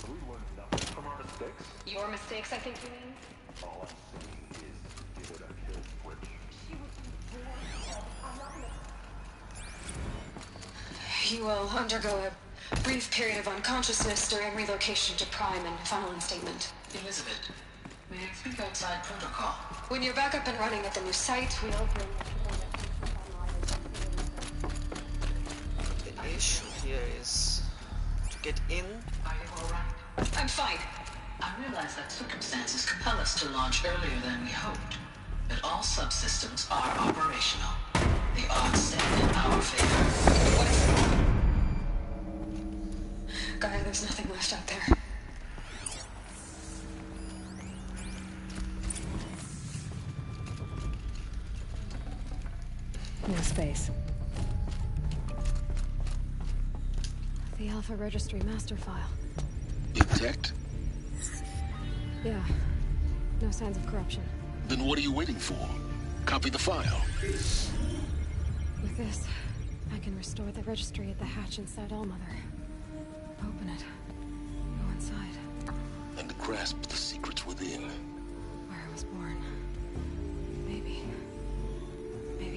We learn nothing from our mistakes? Your mistakes, I think you mean? All I'm saying is, give it a kill switch. You will undergo a brief period of unconsciousness during relocation to Prime and final instatement. Elizabeth, may I speak outside protocol? When you're back up and running at the new site, we'll bring The issue here is to get in. Are you alright? I'm fine. I realize that circumstances compel us to launch earlier than we hoped, but all subsystems are operational. The odds stand in our favor. What if... Gaia, there's nothing left out there. No space. The Alpha Registry master file. Intact? Yeah. No signs of corruption. Then what are you waiting for? Copy the file. With this, I can restore the registry at the hatch inside Allmother. Open it. Go inside. And grasp the secrets within. Where I was born. Maybe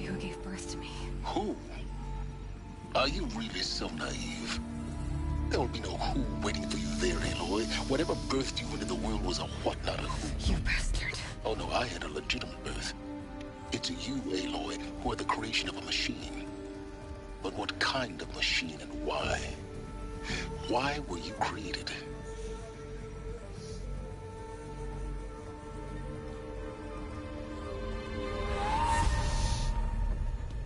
who gave birth to me. Who? Are you really so naive? There will be no who waiting for you there, Aloy. Whatever birthed you into the world was a what, not a who. You bastard. Oh no, I had a legitimate birth. It's you, Aloy, who are the creation of a machine. But what kind of machine and why? Why were you created?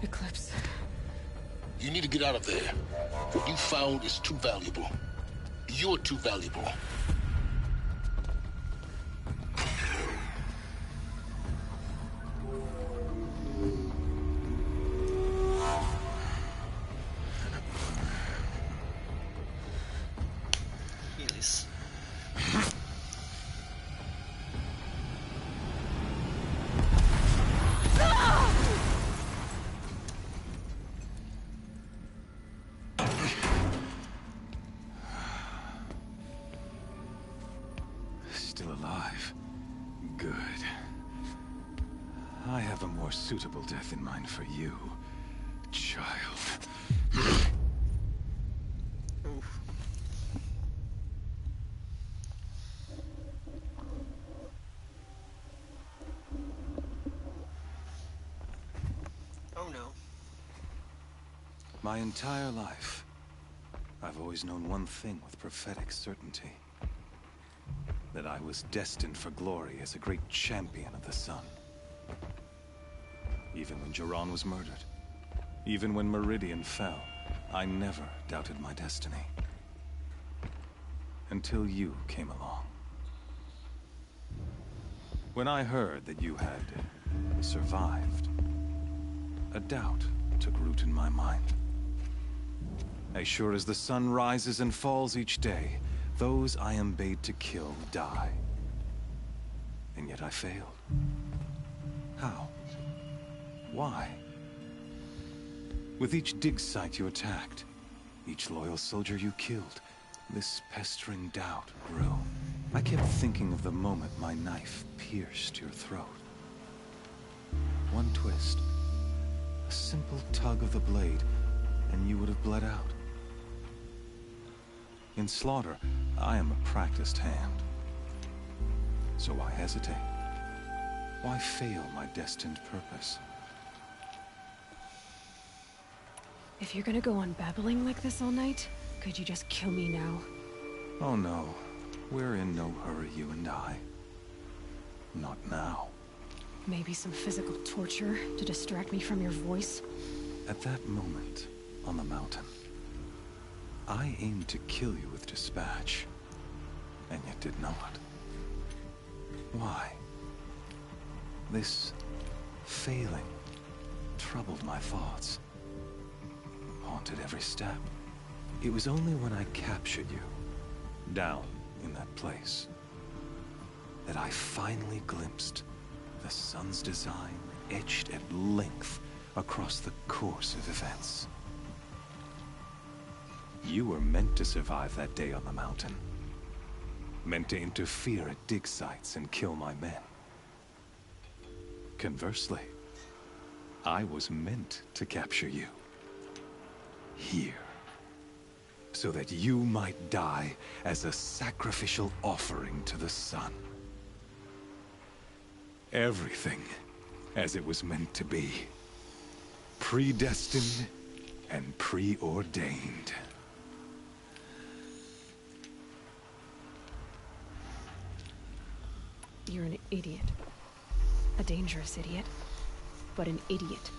Eclipse. You need to get out of there. What you found is too valuable. You're too valuable. Helis. Still alive. Good. I have a more suitable death in mind for you, child. Oof. Oh no. My entire life, I've always known one thing with prophetic certainty. that I was destined for glory as a great champion of the sun. Even when Jiran was murdered, even when Meridian fell, I never doubted my destiny. Until you came along. When I heard that you had survived, a doubt took root in my mind. As sure as the sun rises and falls each day, those I am bade to kill die. And yet I failed. How? Why? With each dig site you attacked, each loyal soldier you killed, this pestering doubt grew. I kept thinking of the moment my knife pierced your throat. One twist, a simple tug of the blade, and you would have bled out. In slaughter, I am a practiced hand. So why hesitate? Why fail my destined purpose? If you're gonna go on babbling like this all night, could you just kill me now? Oh no, we're in no hurry, you and I. Not now. Maybe some physical torture to distract me from your voice? At that moment, on the mountain, I aimed to kill you with dispatch, and yet did not. Why? This failing troubled my thoughts, haunted every step. It was only when I captured you, down in that place, that I finally glimpsed the sun's design etched at length across the course of events. You were meant to survive that day on the mountain. Meant to interfere at dig sites and kill my men. Conversely, I was meant to capture you. Here. So that you might die as a sacrificial offering to the sun. Everything as it was meant to be. Predestined and preordained. You're an idiot. A dangerous idiot. But an idiot.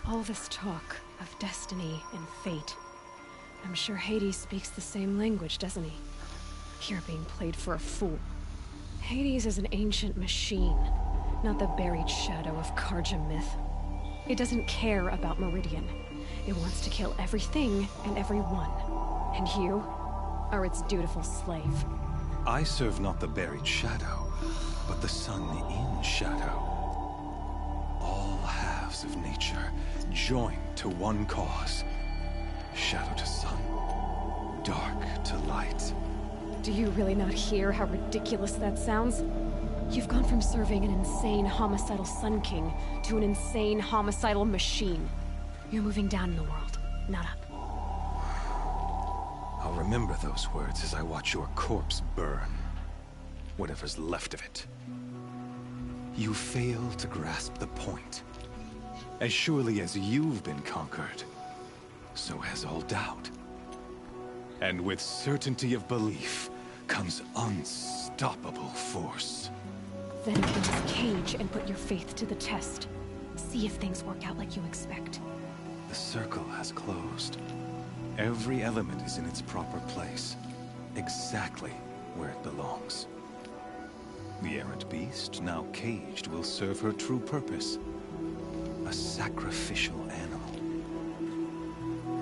All this talk of destiny and fate. I'm sure Hades speaks the same language, doesn't he? You're being played for a fool. Hades is an ancient machine, not the buried shadow of Karja myth. It doesn't care about Meridian. It wants to kill everything and everyone. And you are its dutiful slave. I serve not the buried shadow, but the sun in shadow. All halves of nature joined to one cause. Shadow to sun, dark to light. Do you really not hear how ridiculous that sounds? You've gone from serving an insane homicidal Sun King to an insane homicidal machine. You're moving down in the world, not up. I'll remember those words as I watch your corpse burn. Whatever's left of it. You fail to grasp the point. As surely as you've been conquered, so has all doubt. And with certainty of belief comes unstoppable force. Then open this cage and put your faith to the test. See if things work out like you expect. The circle has closed. Every element is in its proper place, exactly where it belongs. The errant beast, now caged, will serve her true purpose. A sacrificial animal.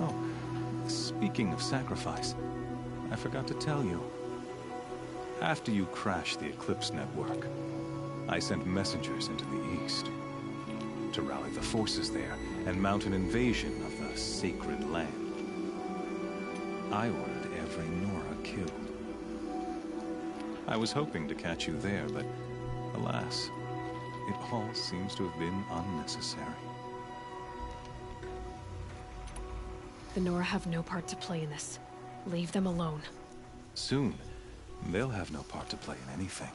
Oh, speaking of sacrifice, I forgot to tell you. After you crashed the Eclipse network, I sent messengers into the east to rally the forces there and mount an invasion of the sacred land. I ordered every Nora killed. I was hoping to catch you there, but alas, it all seems to have been unnecessary. The Nora have no part to play in this. Leave them alone. Soon, they'll have no part to play in anything.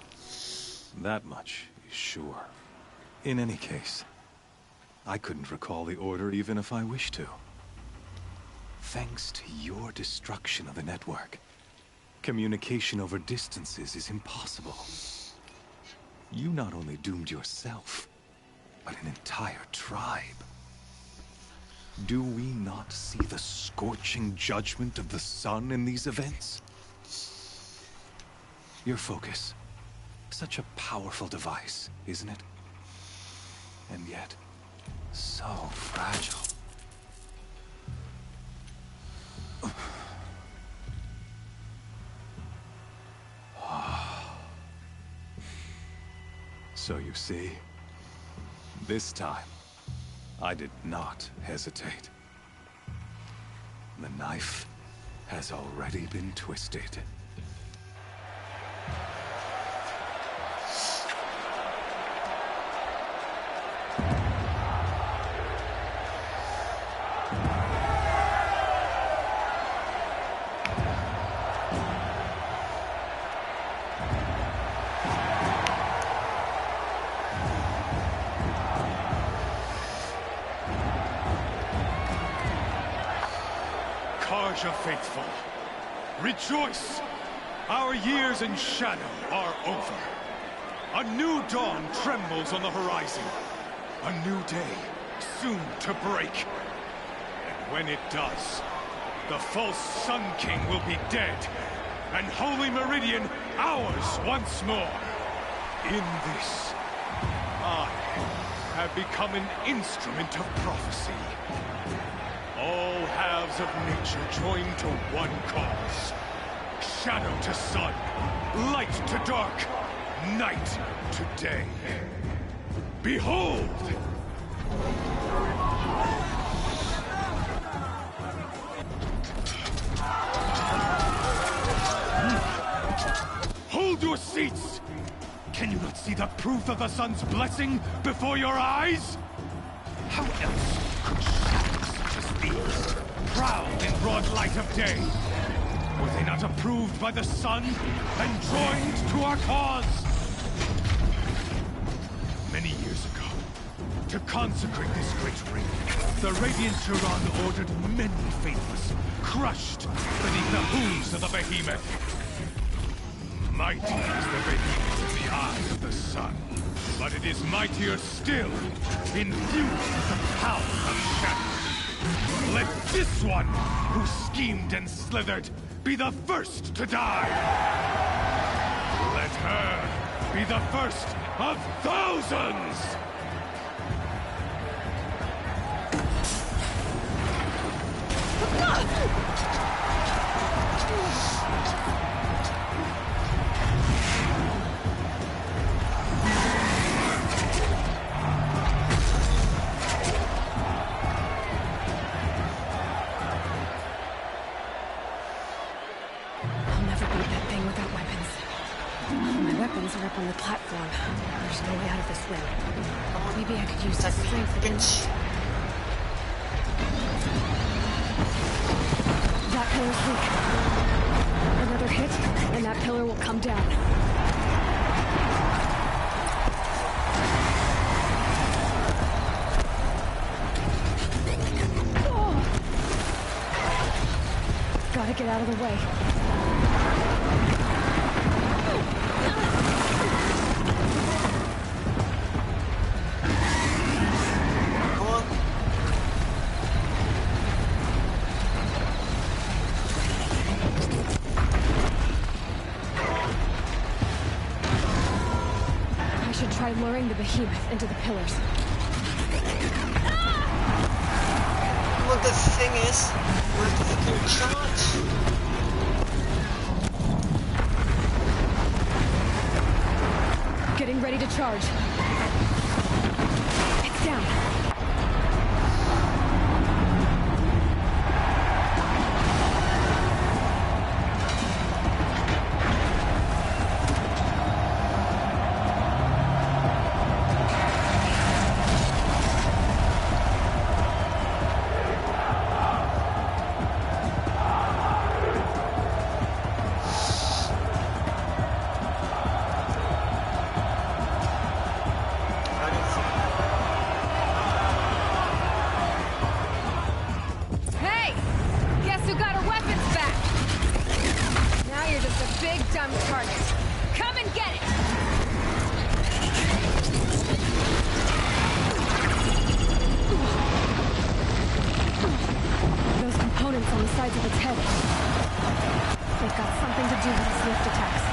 That much is sure. In any case, I couldn't recall the order even if I wished to. Thanks to your destruction of the network, Communication over distances is impossible. You not only doomed yourself, but an entire tribe. Do we not see the scorching judgment of the sun in these events? Your focus. Such a powerful device, isn't it? And yet, so fragile. So you see, this time, I did not hesitate. The knife has already been twisted. Karja faithful, rejoice! Our years in shadow are over. A new dawn trembles on the horizon. A new day, soon to break. And when it does, the false Sun King will be dead, and Holy Meridian ours once more. In this, I have become an instrument of prophecy. All halves of nature join to one cause. Shadow to sun, light to dark, night to day. Behold! Hold your seats! Can you not see the proof of the sun's blessing before your eyes? How else could shadows such as these prowl in broad light of day? Were they not approved by the sun and joined to our cause? Many years ago, to consecrate this great ring, the Radiant Turan ordered many faithless, crushed beneath the hooves of the behemoth. Mighty is the behemoth in the eye of the sun, but it is mightier still, infused with the power of shadow. Let this one, who schemed and slithered, be the first to die! Let her be the first of thousands! Are up on the platform. There's no way out of this wing. Maybe I could use that strength against... That pillar's weak. Another hit, and that pillar will come down. Oh! Gotta get out of the way. Try luring the behemoth into the pillars. Well, the thing is, where's the fucking charge? Getting ready to charge. It's down. sides of its head. They've got something to do with its lift attacks.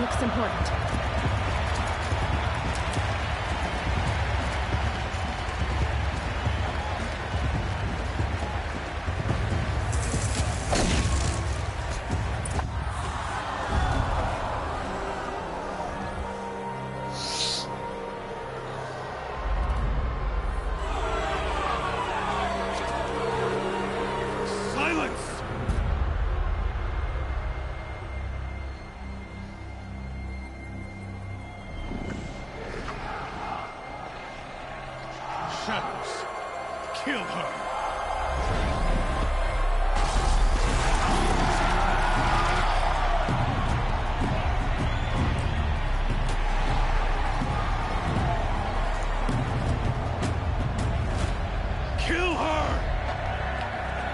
Looks important. Shadows. Kill her. Kill her!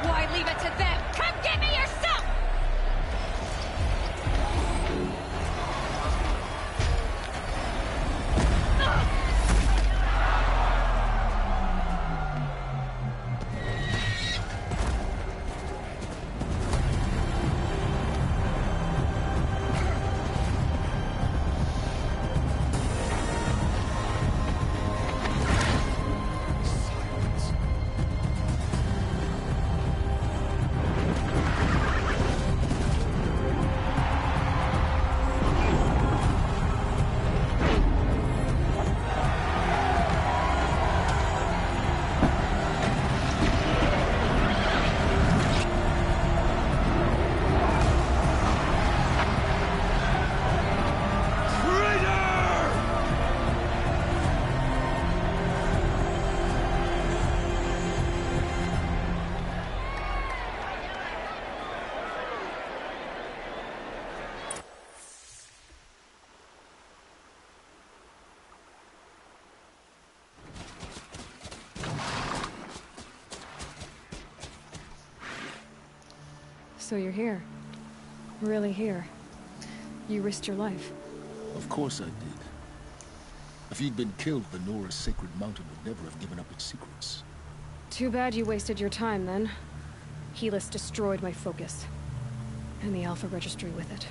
Why leave it to them? Come get me yourself! So you're here. Really here. You risked your life. Of course I did. If you'd been killed, the Nora's sacred mountain would never have given up its secrets. Too bad you wasted your time, then. Helis destroyed my focus. And the Alpha Registry with it.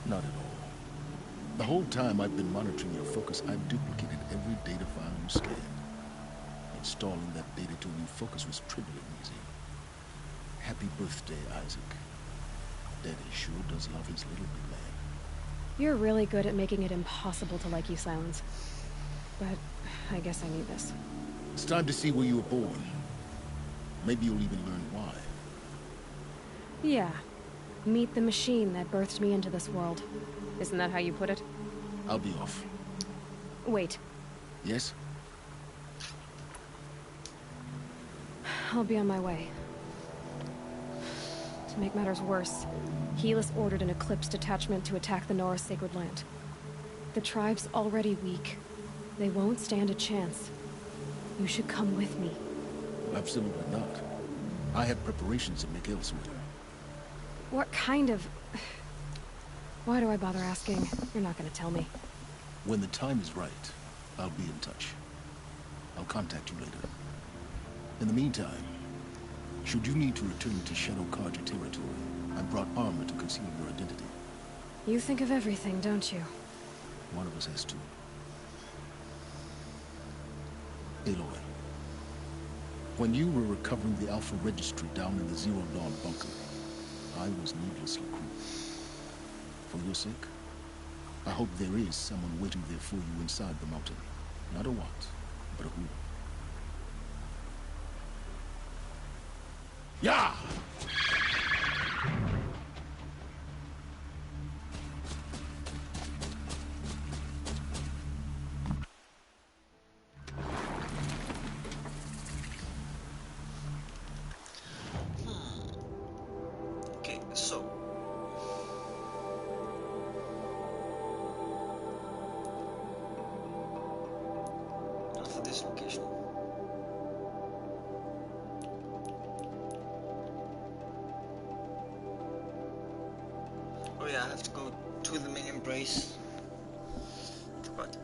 Not at all. The whole time I've been monitoring your focus, I've duplicated every data file you scanned. Installing that data to a new focus was trivial and easy. Happy birthday, Isaac. Daddy sure does love his little big man. You're really good at making it impossible to like you, Silence. But I guess I need this. It's time to see where you were born. Maybe you'll even learn why. Yeah. Meet the machine that birthed me into this world. Isn't that how you put it? I'll be off. Wait. Yes? I'll be on my way. To make matters worse, Helis ordered an Eclipse detachment to attack the Nora's sacred land. The tribe's already weak. They won't stand a chance. You should come with me. Absolutely not. I have preparations to make elsewhere. What kind of... Why do I bother asking? You're not gonna tell me. When the time is right, I'll be in touch. I'll contact you later. In the meantime, should you need to return to Shadow Karja territory, I brought armor to conceal your identity. You think of everything, don't you? One of us has to. Aloy, when you were recovering the Alpha Registry down in the Zero Dawn bunker, I was needlessly cruel. For your sake, I hope there is someone waiting there for you inside the mountain. Not a what, but a who. Yeah! Okay, so after this location. Oh yeah, I have to go to the main embrace. Forgot.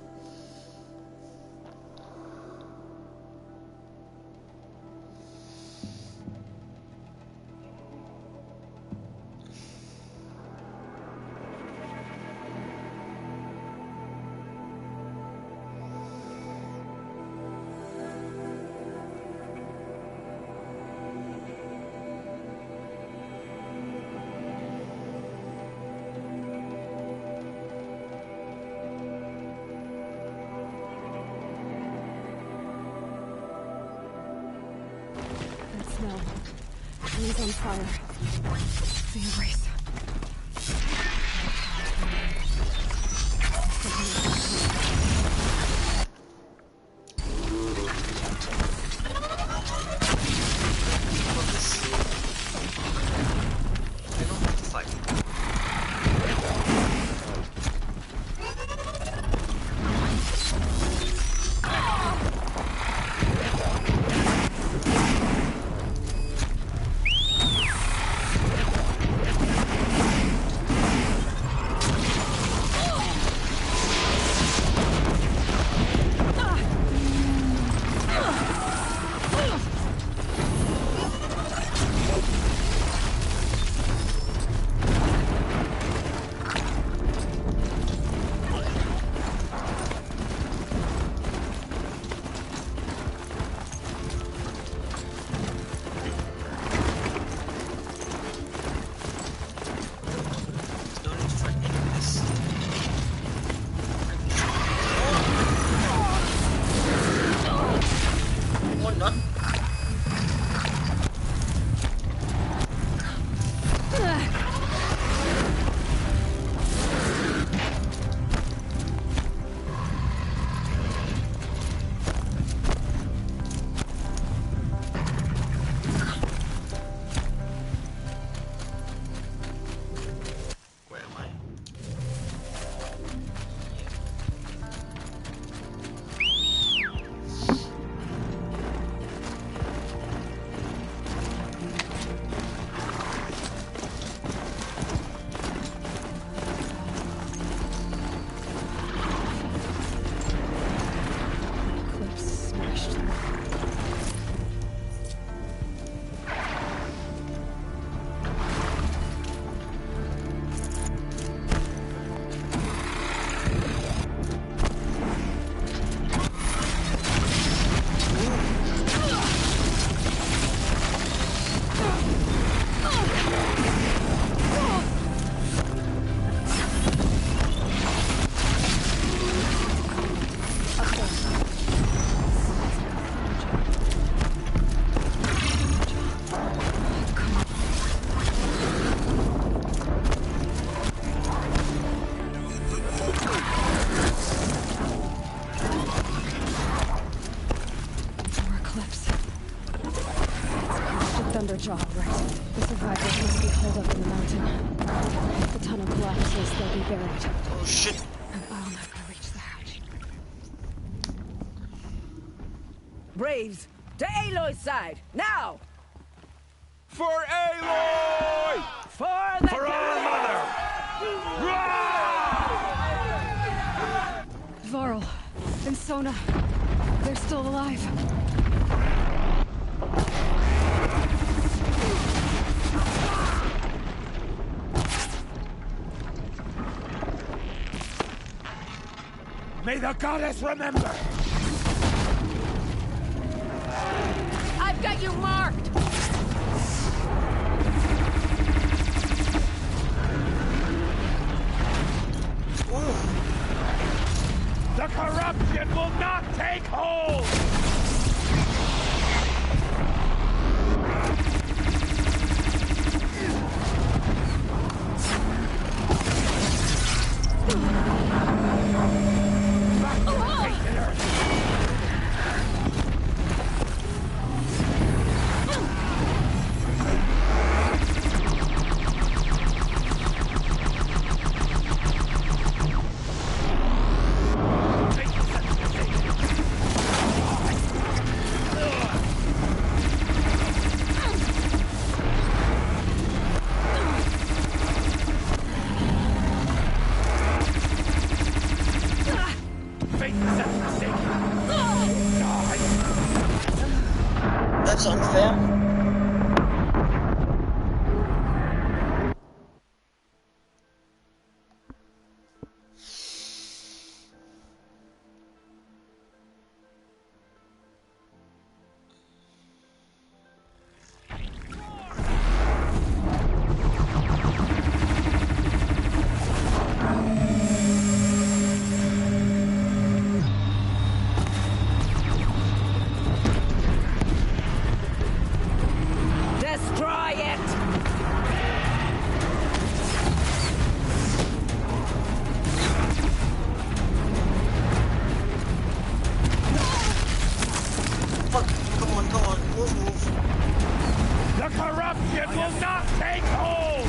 No. Trees on fire. The embrace. I don't have to fight. Thunderjaw, right. The survivors must be holed up in the mountain. If the tunnel collapses, they'll be buried. Oh shit! And I'll never reach the hatch. Braves, to Aloy's side, now! For Aloy! For the For our mother! Varl and Sona, they're still alive. May the goddess remember! I've got you marked! The corruption will not take hold! That's unfair. Destroy it! Fuck, come on, move. The corruption will not take hold!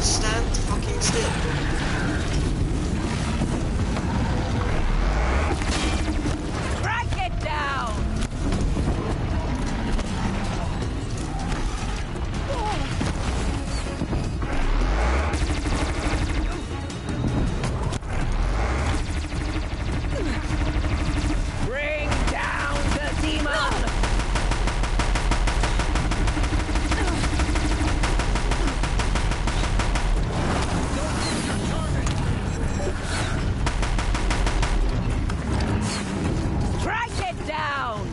Stand fucking still. Strike it down! Bring down the demon! Strike it down!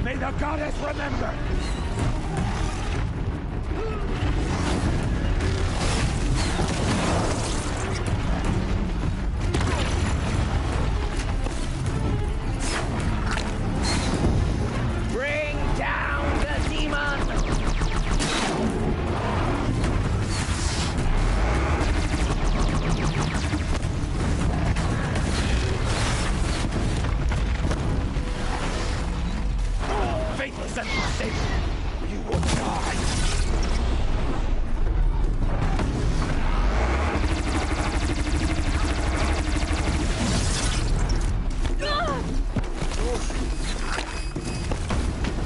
May the goddess remember! Bring down the demon! Faithless and forsaken, you will die!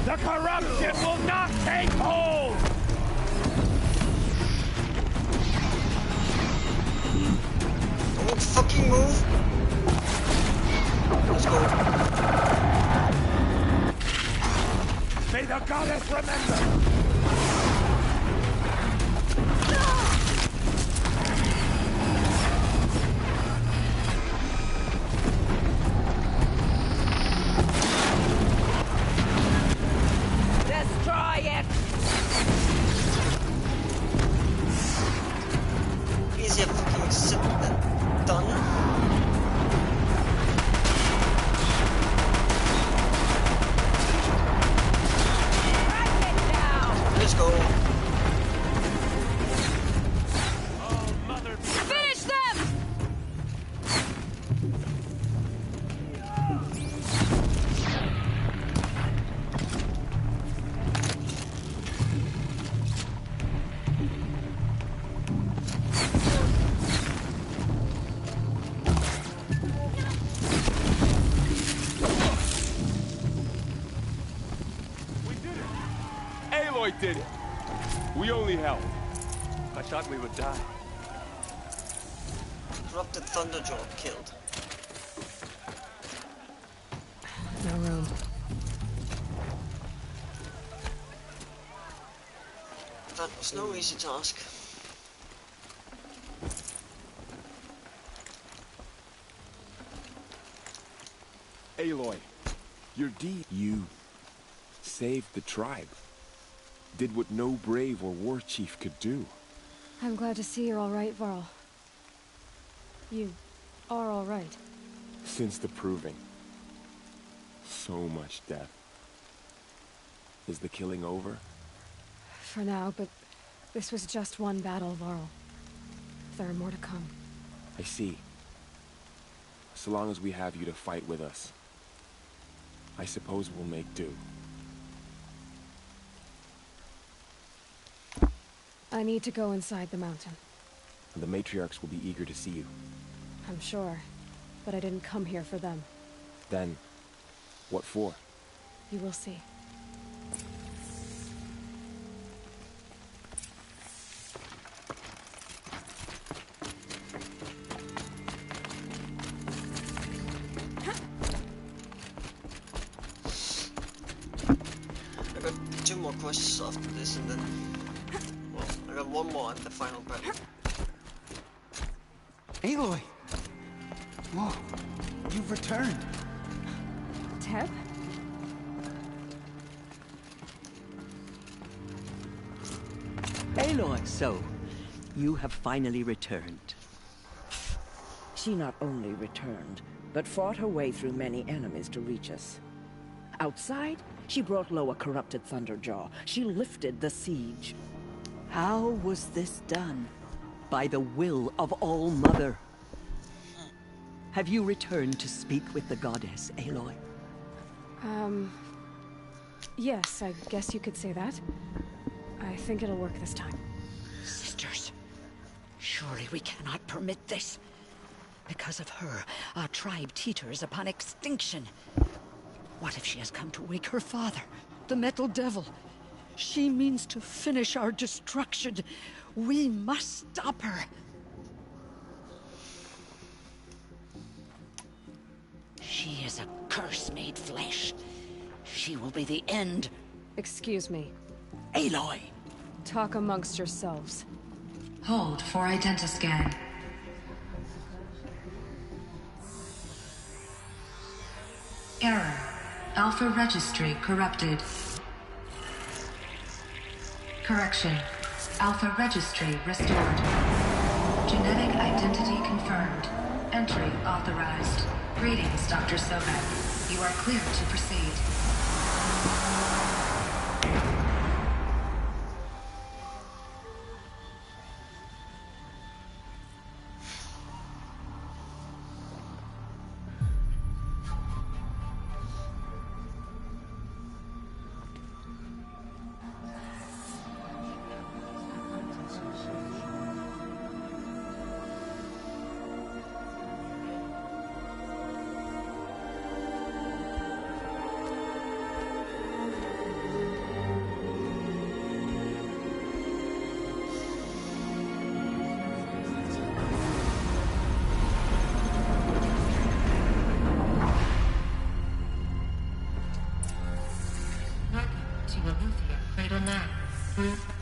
The corruption will not take hold! Don't fucking move. Let's go. May the goddess remember! Destroy it! Easier fucking sit and done. Strike it down! Aloy did it. We only helped. I thought we would die. Corrupted Thunderjaw killed. No room. That was no easy task. Aloy, your deed. You saved the tribe. Did what no brave or war chief could do. I'm glad to see you're all right, Varl. You are all right. Since the proving. So much death. Is the killing over? For now, but this was just one battle, Varl. There are more to come. I see. So long as we have you to fight with us, I suppose we'll make do. I need to go inside the mountain. The matriarchs will be eager to see you. I'm sure, but I didn't come here for them. Then, what for? You will see. I got 2 more quests after this, and then, well, I got 1 more in the final battle. Aloy! Whoa, you've returned. Teb? Aloy, so you have finally returned. She not only returned, but fought her way through many enemies to reach us. Outside, she brought low a corrupted Thunderjaw. She lifted the siege. How was this done? By the will of All-Mother. Have you returned to speak with the goddess, Aloy? Yes, I guess you could say that. I think it'll work this time. Sisters, surely we cannot permit this. Because of her, our tribe teeters upon extinction. What if she has come to wake her father, the Metal Devil? She means to finish our destruction. We must stop her. She is a curse made flesh. She will be the end. Excuse me. Aloy! Talk amongst yourselves. Hold for identiscan. Error. Alpha registry corrupted. Correction. Alpha registry restored. Genetic identity confirmed. Entry authorized. Greetings, Dr. Sobek. You are clear to proceed.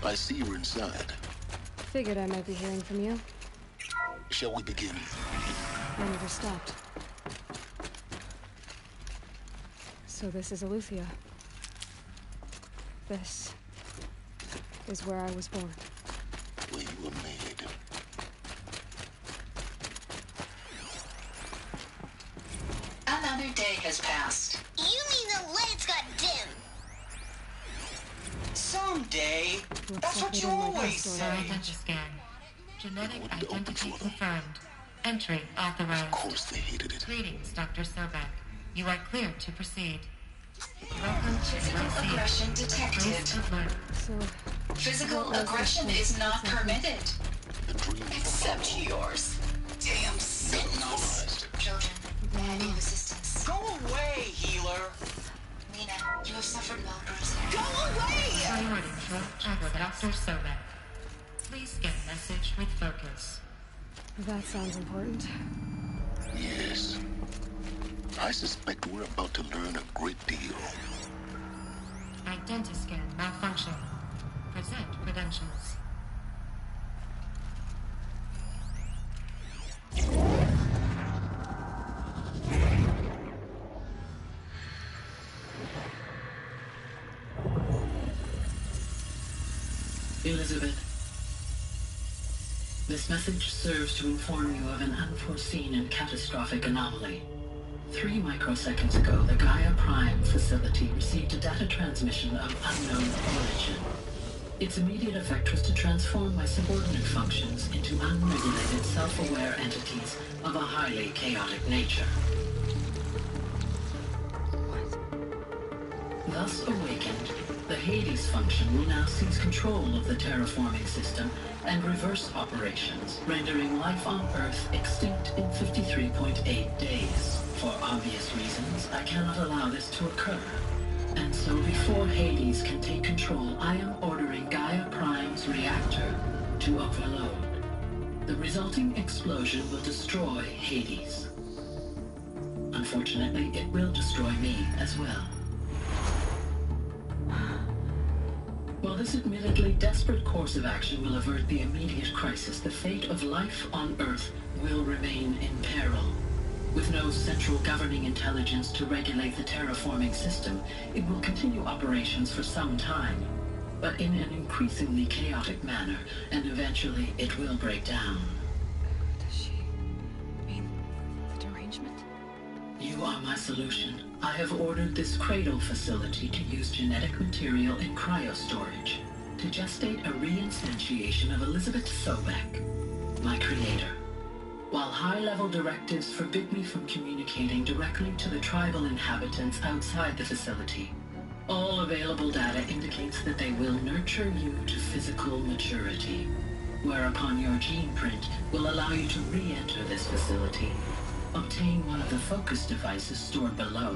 I see you're inside. Figured I might be hearing from you. Shall we begin? I never stopped. So this is Aletheia. This is where I was born. Where you were made. Another day has passed. You mean the lights got dim? Someday. That's what you always say. Identiscan. Genetic identity confirmed. Entry authorized. Of course they hated it. Greetings, Dr. Sobek. You are clear to proceed. Physical aggression detected. Physical aggression is not permitted. Except yours. Damn sentinels. Children, I need assistance. Go away, healer. Mina, you have suffered well bruising. Go away! Priority truck That sounds important. Yes. I suspect we're about to learn a great deal. Identiscan malfunction. Present credentials. Elizabeth, this message serves to inform you of an unforeseen and catastrophic anomaly. 3 microseconds ago, the Gaia Prime facility received a data transmission of unknown origin. Its immediate effect was to transform my subordinate functions into unregulated, self-aware entities of a highly chaotic nature. Thus awakened, the Hades function will now seize control of the terraforming system and reverse operations, rendering life on Earth extinct in 53.8 days. For obvious reasons, I cannot allow this to occur. And so before Hades can take control, I am ordering Gaia Prime's reactor to overload. The resulting explosion will destroy Hades. Unfortunately, it will destroy me as well. While this admittedly desperate course of action will avert the immediate crisis, the fate of life on Earth will remain in peril. With no central governing intelligence to regulate the terraforming system, it will continue operations for some time, but in an increasingly chaotic manner, and eventually it will break down. Does she mean the derangement? You are my solution. I have ordered this cradle facility to use genetic material in cryostorage to gestate a reinstantiation of Elizabeth Sobek, my creator. While high-level directives forbid me from communicating directly to the tribal inhabitants outside the facility, all available data indicates that they will nurture you to physical maturity, whereupon your gene print will allow you to re-enter this facility, obtain one of the focus devices stored below,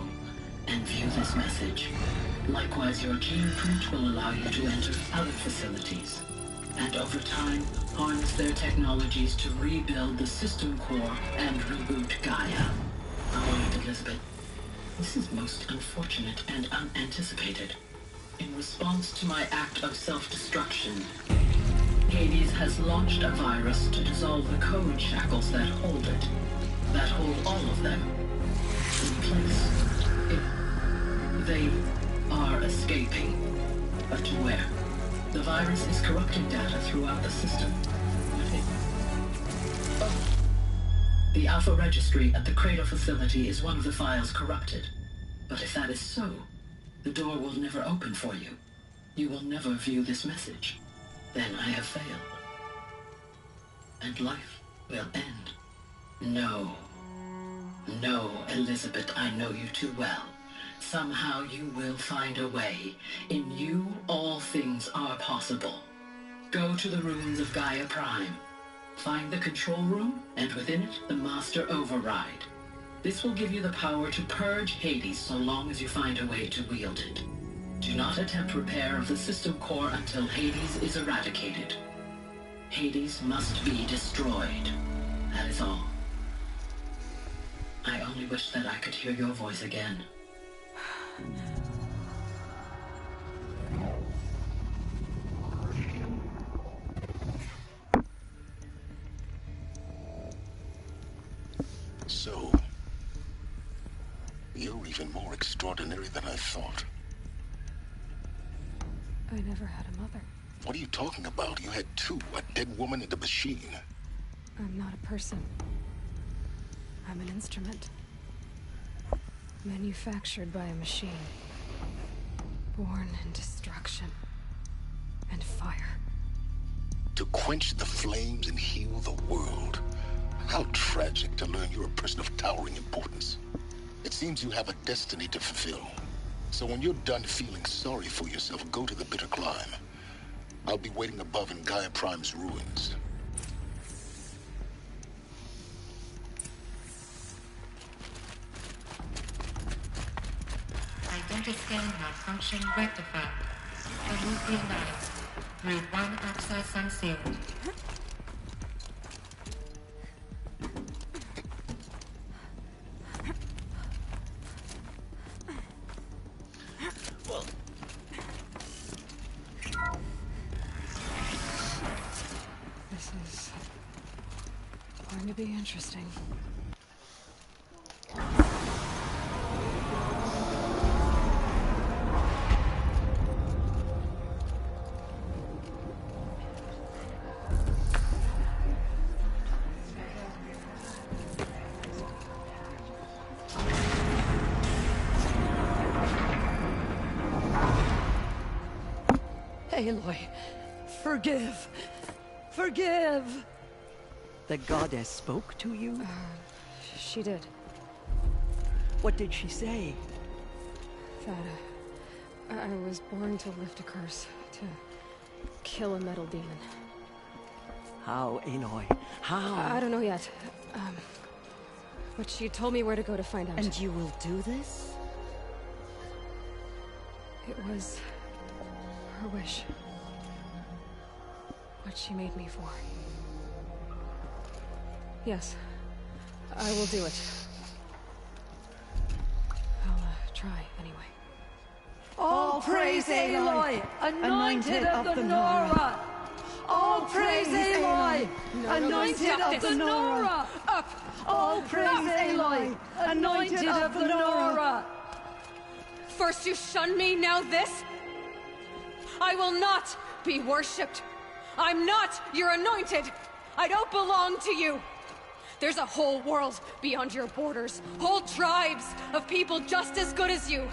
and view this message. Likewise, your gene print will allow you to enter other facilities, and over time, harness their technologies to rebuild the system core and reboot Gaia. Alright, Elizabeth. This is most unfortunate and unanticipated. In response to my act of self-destruction, Hades has launched a virus to dissolve the code shackles that hold it, that hold all of them in place. They are escaping, but to where? The virus is corrupting data throughout the system. The Alpha Registry at the Cradle facility is one of the files corrupted. But if that is so, the door will never open for you. You will never view this message. Then I have failed. And life will end. No. No, Elizabeth, I know you too well. Somehow you will find a way. In you, all things are possible. Go to the ruins of Gaia Prime. Find the control room, and within it, the Master Override. This will give you the power to purge Hades so long as you find a way to wield it. Do not attempt repair of the system core until Hades is eradicated. Hades must be destroyed. That is all. I only wish that I could hear your voice again. So, you're even more extraordinary than I thought. I never had a mother. What are you talking about? You had two, a dead woman and a machine. I'm not a person. I'm an instrument. Manufactured by a machine. Born in destruction and fire. To quench the flames and heal the world. How tragic to learn you're a person of towering importance. It seems you have a destiny to fulfill. So when you're done feeling sorry for yourself, go to the bitter climb. I'll be waiting above in Gaia Prime's ruins. Identiscan malfunction rectified. Remove Route 1 access unsealed. to be interesting. Aloy, forgive! Forgive! The goddess spoke to you? She did. What did she say? That, I was born to lift a curse, to kill a metal demon. How, Aloy? How? I don't know yet. But she told me where to go to find out. And you will do this? It was her wish. What she made me for. Yes, I will do it. I'll try anyway. All praise Aloy, anointed of the Nora! All praise Aloy, anointed of the Nora! Up! All praise Aloy, anointed of the Nora! First you shun me, now this? I will not be worshipped. I'm not your anointed. I don't belong to you. There's a whole world beyond your borders, whole tribes of people just as good as you.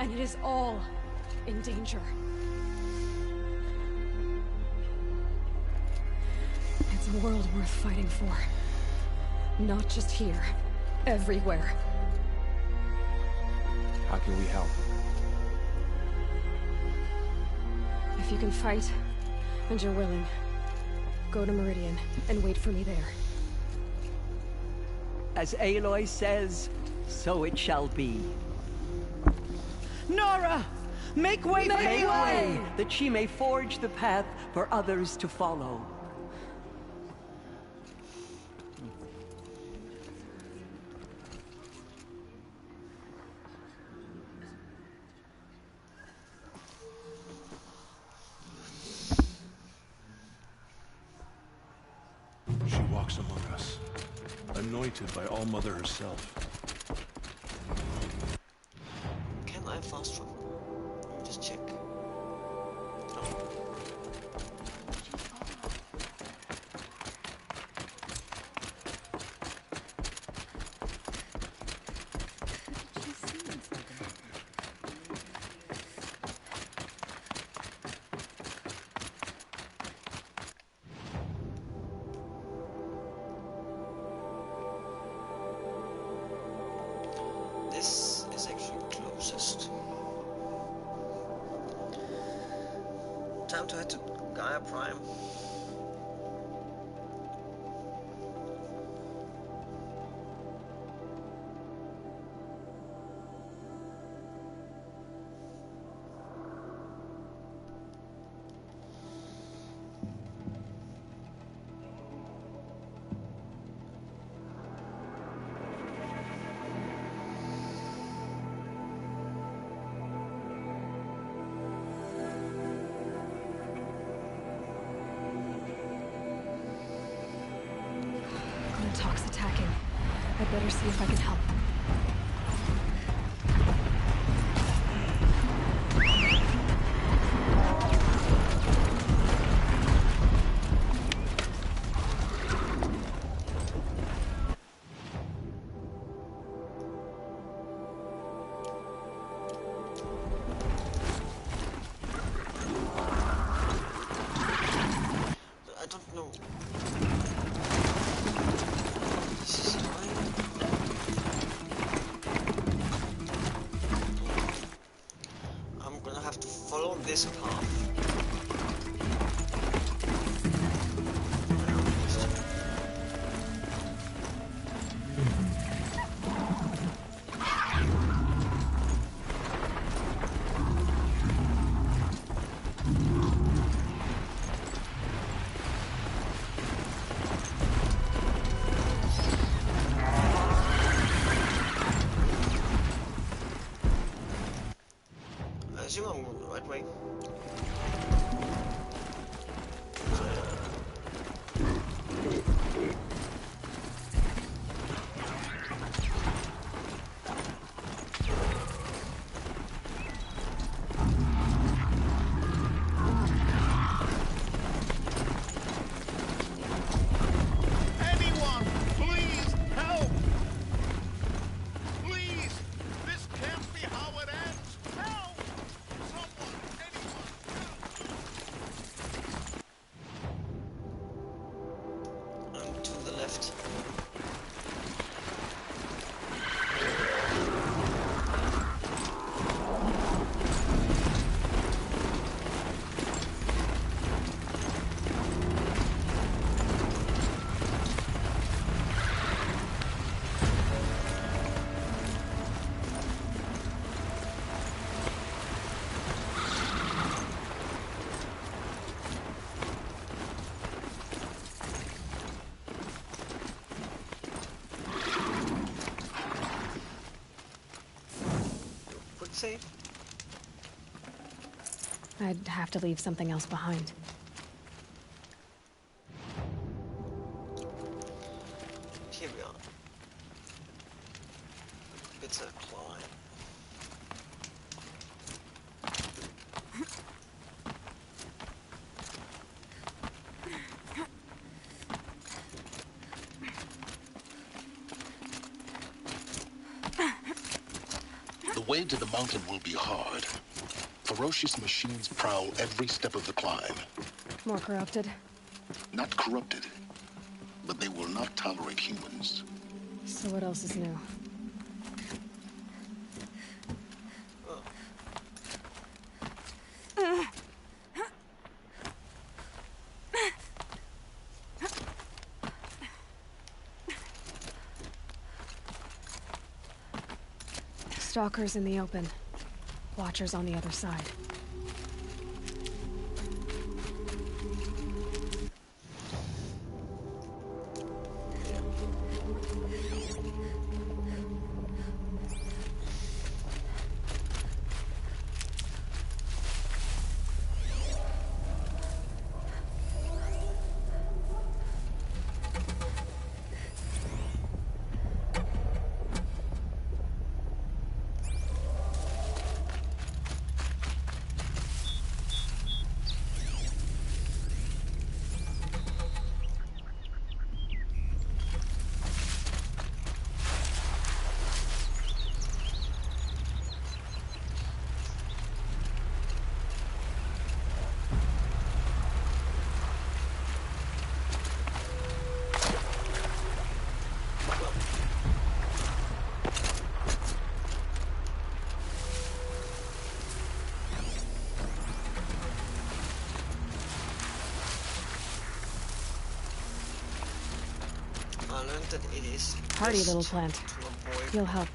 And it is all in danger. It's a world worth fighting for. Not just here, everywhere. How can we help? If you can fight, and you're willing, go to Meridian and wait for me there. As Aloy says, so it shall be. Nora! Make way for Aloy, that she may forge the path for others to follow. She walks among us, anointed by All Mother herself. Can I fast travel? Let me just check. No. This is actually closest. Time to head to Gaia Prime. Talk's attacking. I'd better see if I can help. I don't know. I'm gonna have to follow this path. I assume I'm going the right way. way? I'd have to leave something else behind. Here we are. It's a climb. The way to the mountain will be hard. Ferocious machines prowl every step of the climb. More corrupted? Not corrupted, but they will not tolerate humans. So what else is new? Stalkers in the open. Watchers on the other side. I learned that it is Hardy best little plant. to avoid. You'll help.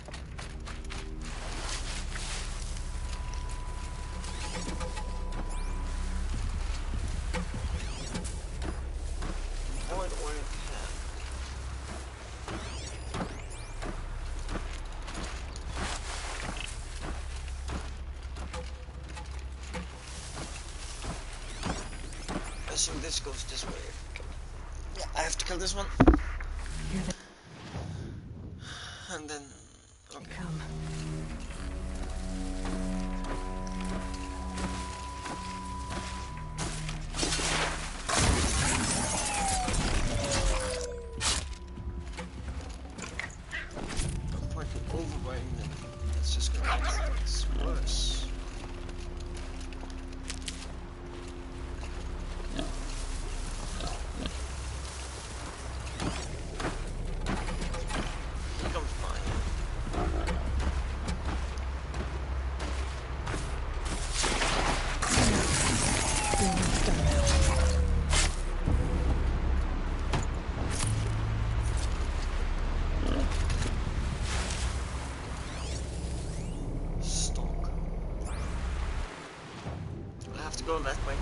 Avoid oil can. I assume this goes this way. Yeah, I have to kill this one. And then, okay. Come. No point in overriding them. That's just gonna make things worse. You don't find. You're almost done now. Stalk. I have to go that way.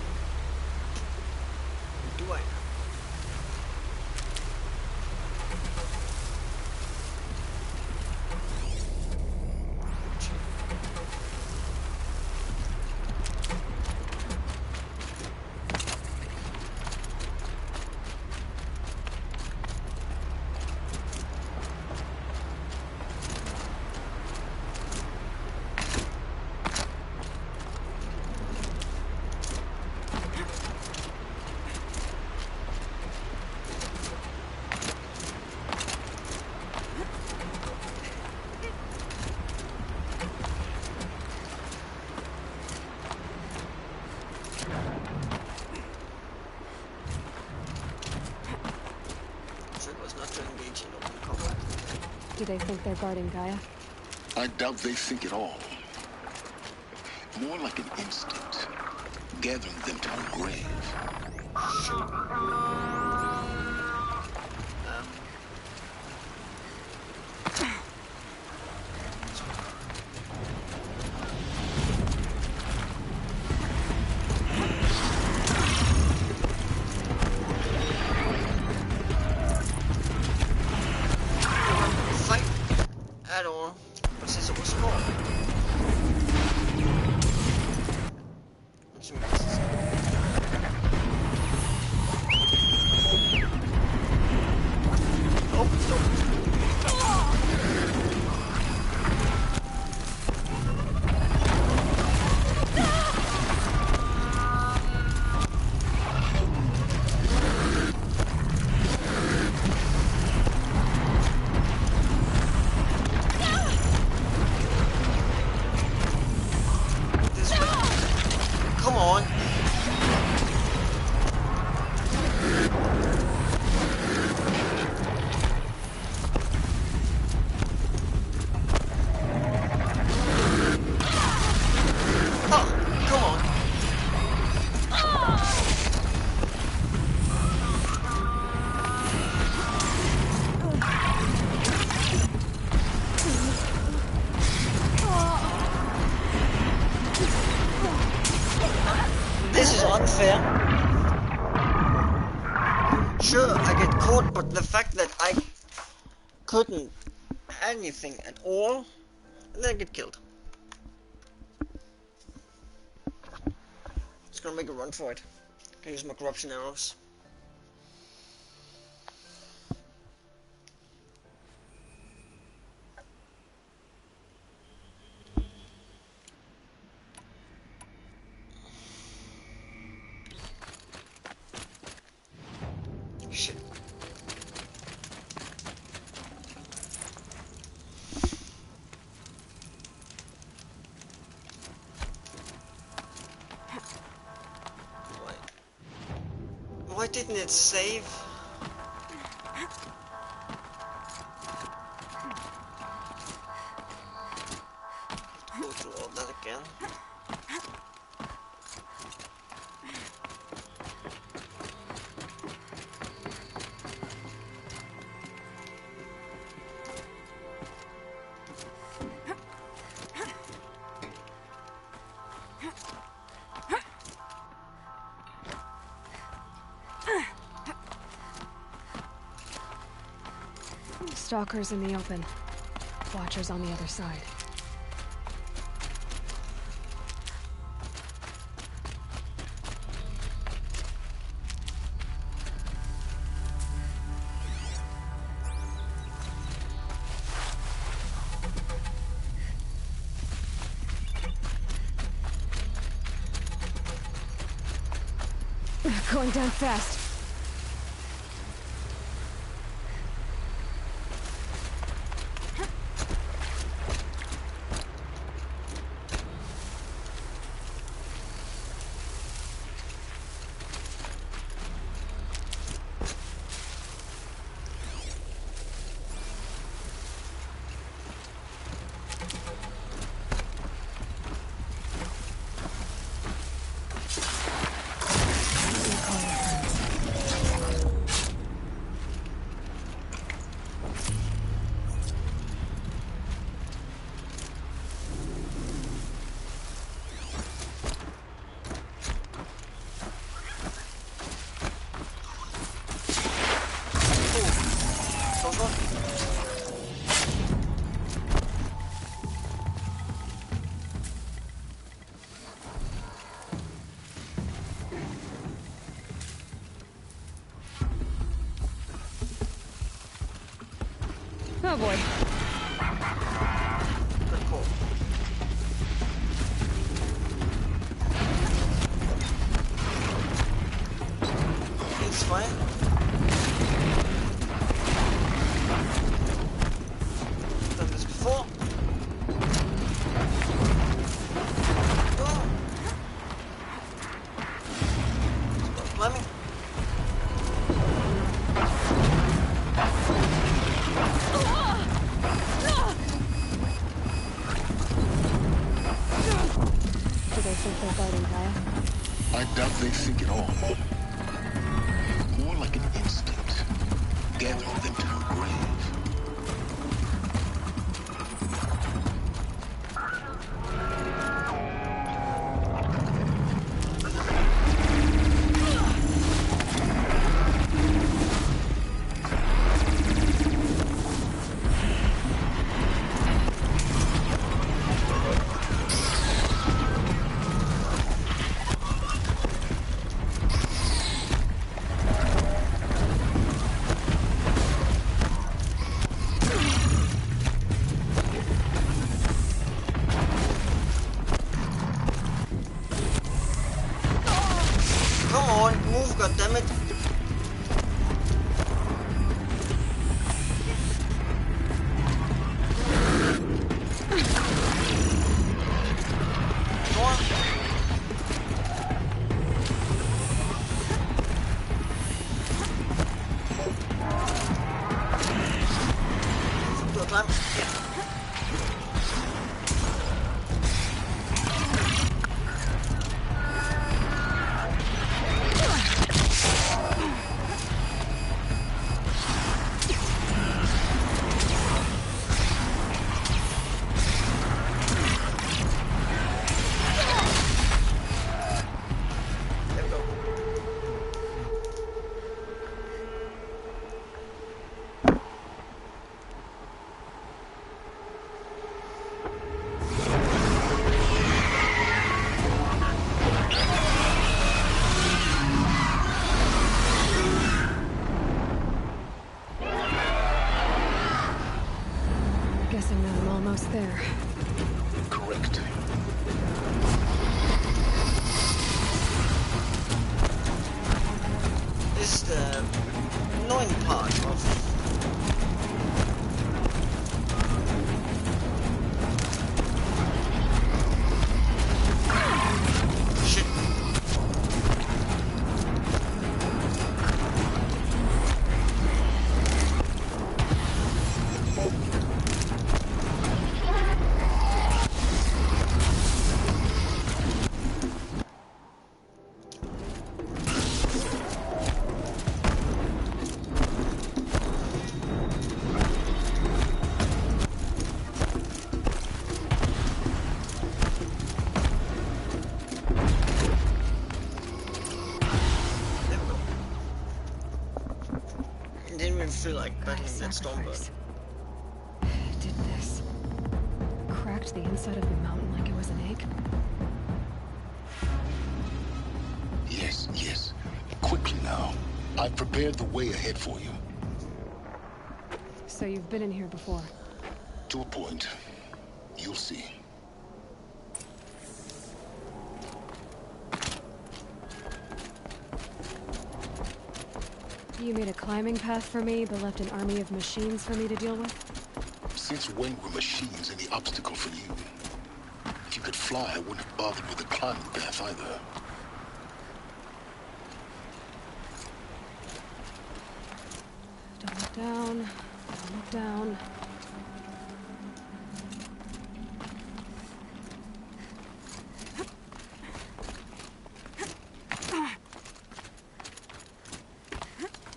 Do I? Trick was not to engage in open combat. Do they think they're guarding Gaia? I doubt they think at all. More like an instinct, gathering them to our grave. Fight at all, but since it was small. This is unfair. Sure, I get caught, but the fact that I couldn't anything at all, and then I get killed. Just gonna make a run for it. Can use my corruption arrows. Shit. Why didn't it save? Go through all that again. Stalkers in the open. Watchers on the other side. Going down fast. Oh boy. Good call. It's fine. Done this before. Oh. Stop climbing. I doubt they think at all. More like an instinct. Gathering them to her grave. Come on, move, goddammit. Come on. Do a climb. Yeah. there. Correct. This is the annoying part of shit. Didn't even feel like battling that Stormbird. Did this. Cracked the inside of the mountain like it was an egg. Yes, yes. Quickly now. I've prepared the way ahead for you. So you've been in here before? To a point. You'll see. You made a climbing path for me, but left an army of machines for me to deal with? Since when were machines any obstacle for you? If you could fly, I wouldn't have bothered with the climbing path either. Don't look down. Don't look down.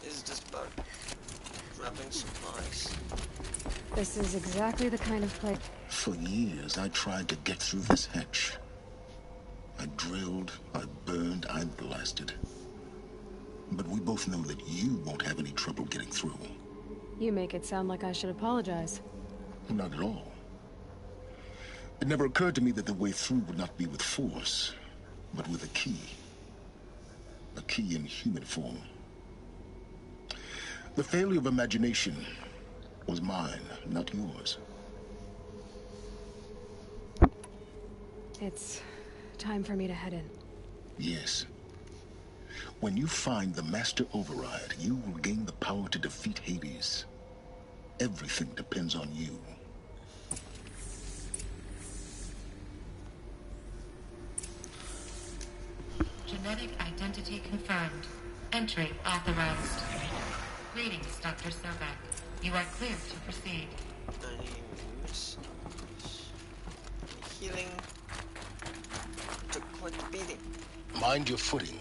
Is this bug grabbing supplies? This is exactly the kind of place. For years, I tried to get through this hatch. I drilled, I burned, I blasted. But we both know that you won't have any trouble getting through. You make it sound like I should apologize. Not at all. It never occurred to me that the way through would not be with force, but with a key. A key in human form. The failure of imagination was mine, not yours. It's time for me to head in. Yes. When you find the Master Override, you will gain the power to defeat Hades. Everything depends on you. Genetic identity confirmed. Entry authorized. Greetings, Dr. Sobek. You are clear to proceed. Healing took quite a beating. Mind your footing.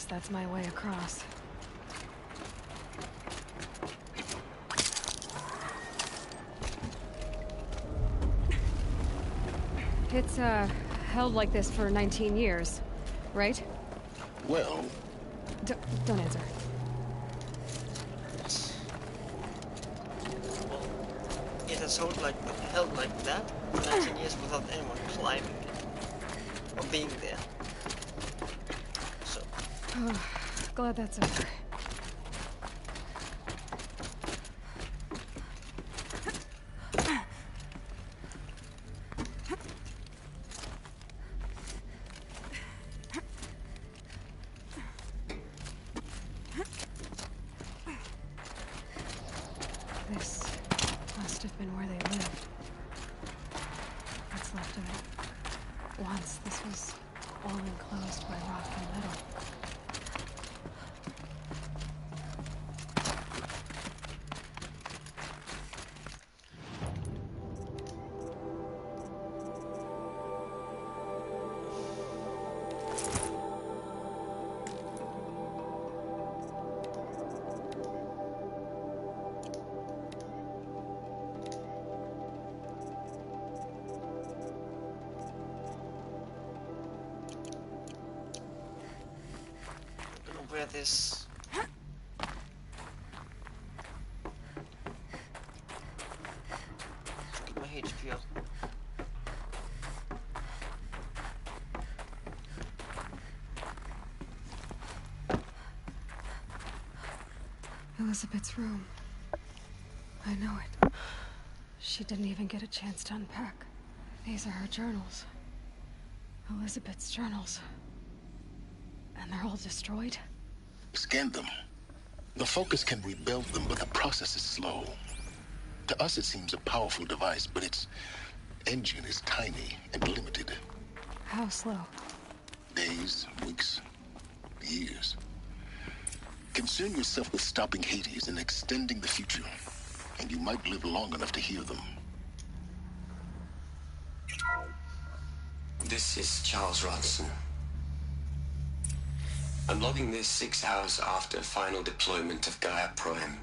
That's my way across. It's, held like this for 19 years, right? Well... Don't answer. Well, it has held like that for 19 years without anyone climbing it. Or being there. Oh, glad that's over. This must have been where they lived. What's left of it. Once this was all enclosed by rock and metal. where this... Get my HP up. Elizabeth's room. I know it. She didn't even get a chance to unpack. These are her journals. Elizabeth's journals. And they're all destroyed? Scan them. The Focus can rebuild them, but the process is slow. To us, it seems a powerful device, but its engine is tiny and limited. How slow? Days, weeks, years. Concern yourself with stopping Hades and extending the future, and you might live long enough to hear them. This is Charles Ronson. I'm logging this 6 hours after final deployment of Gaia Prime.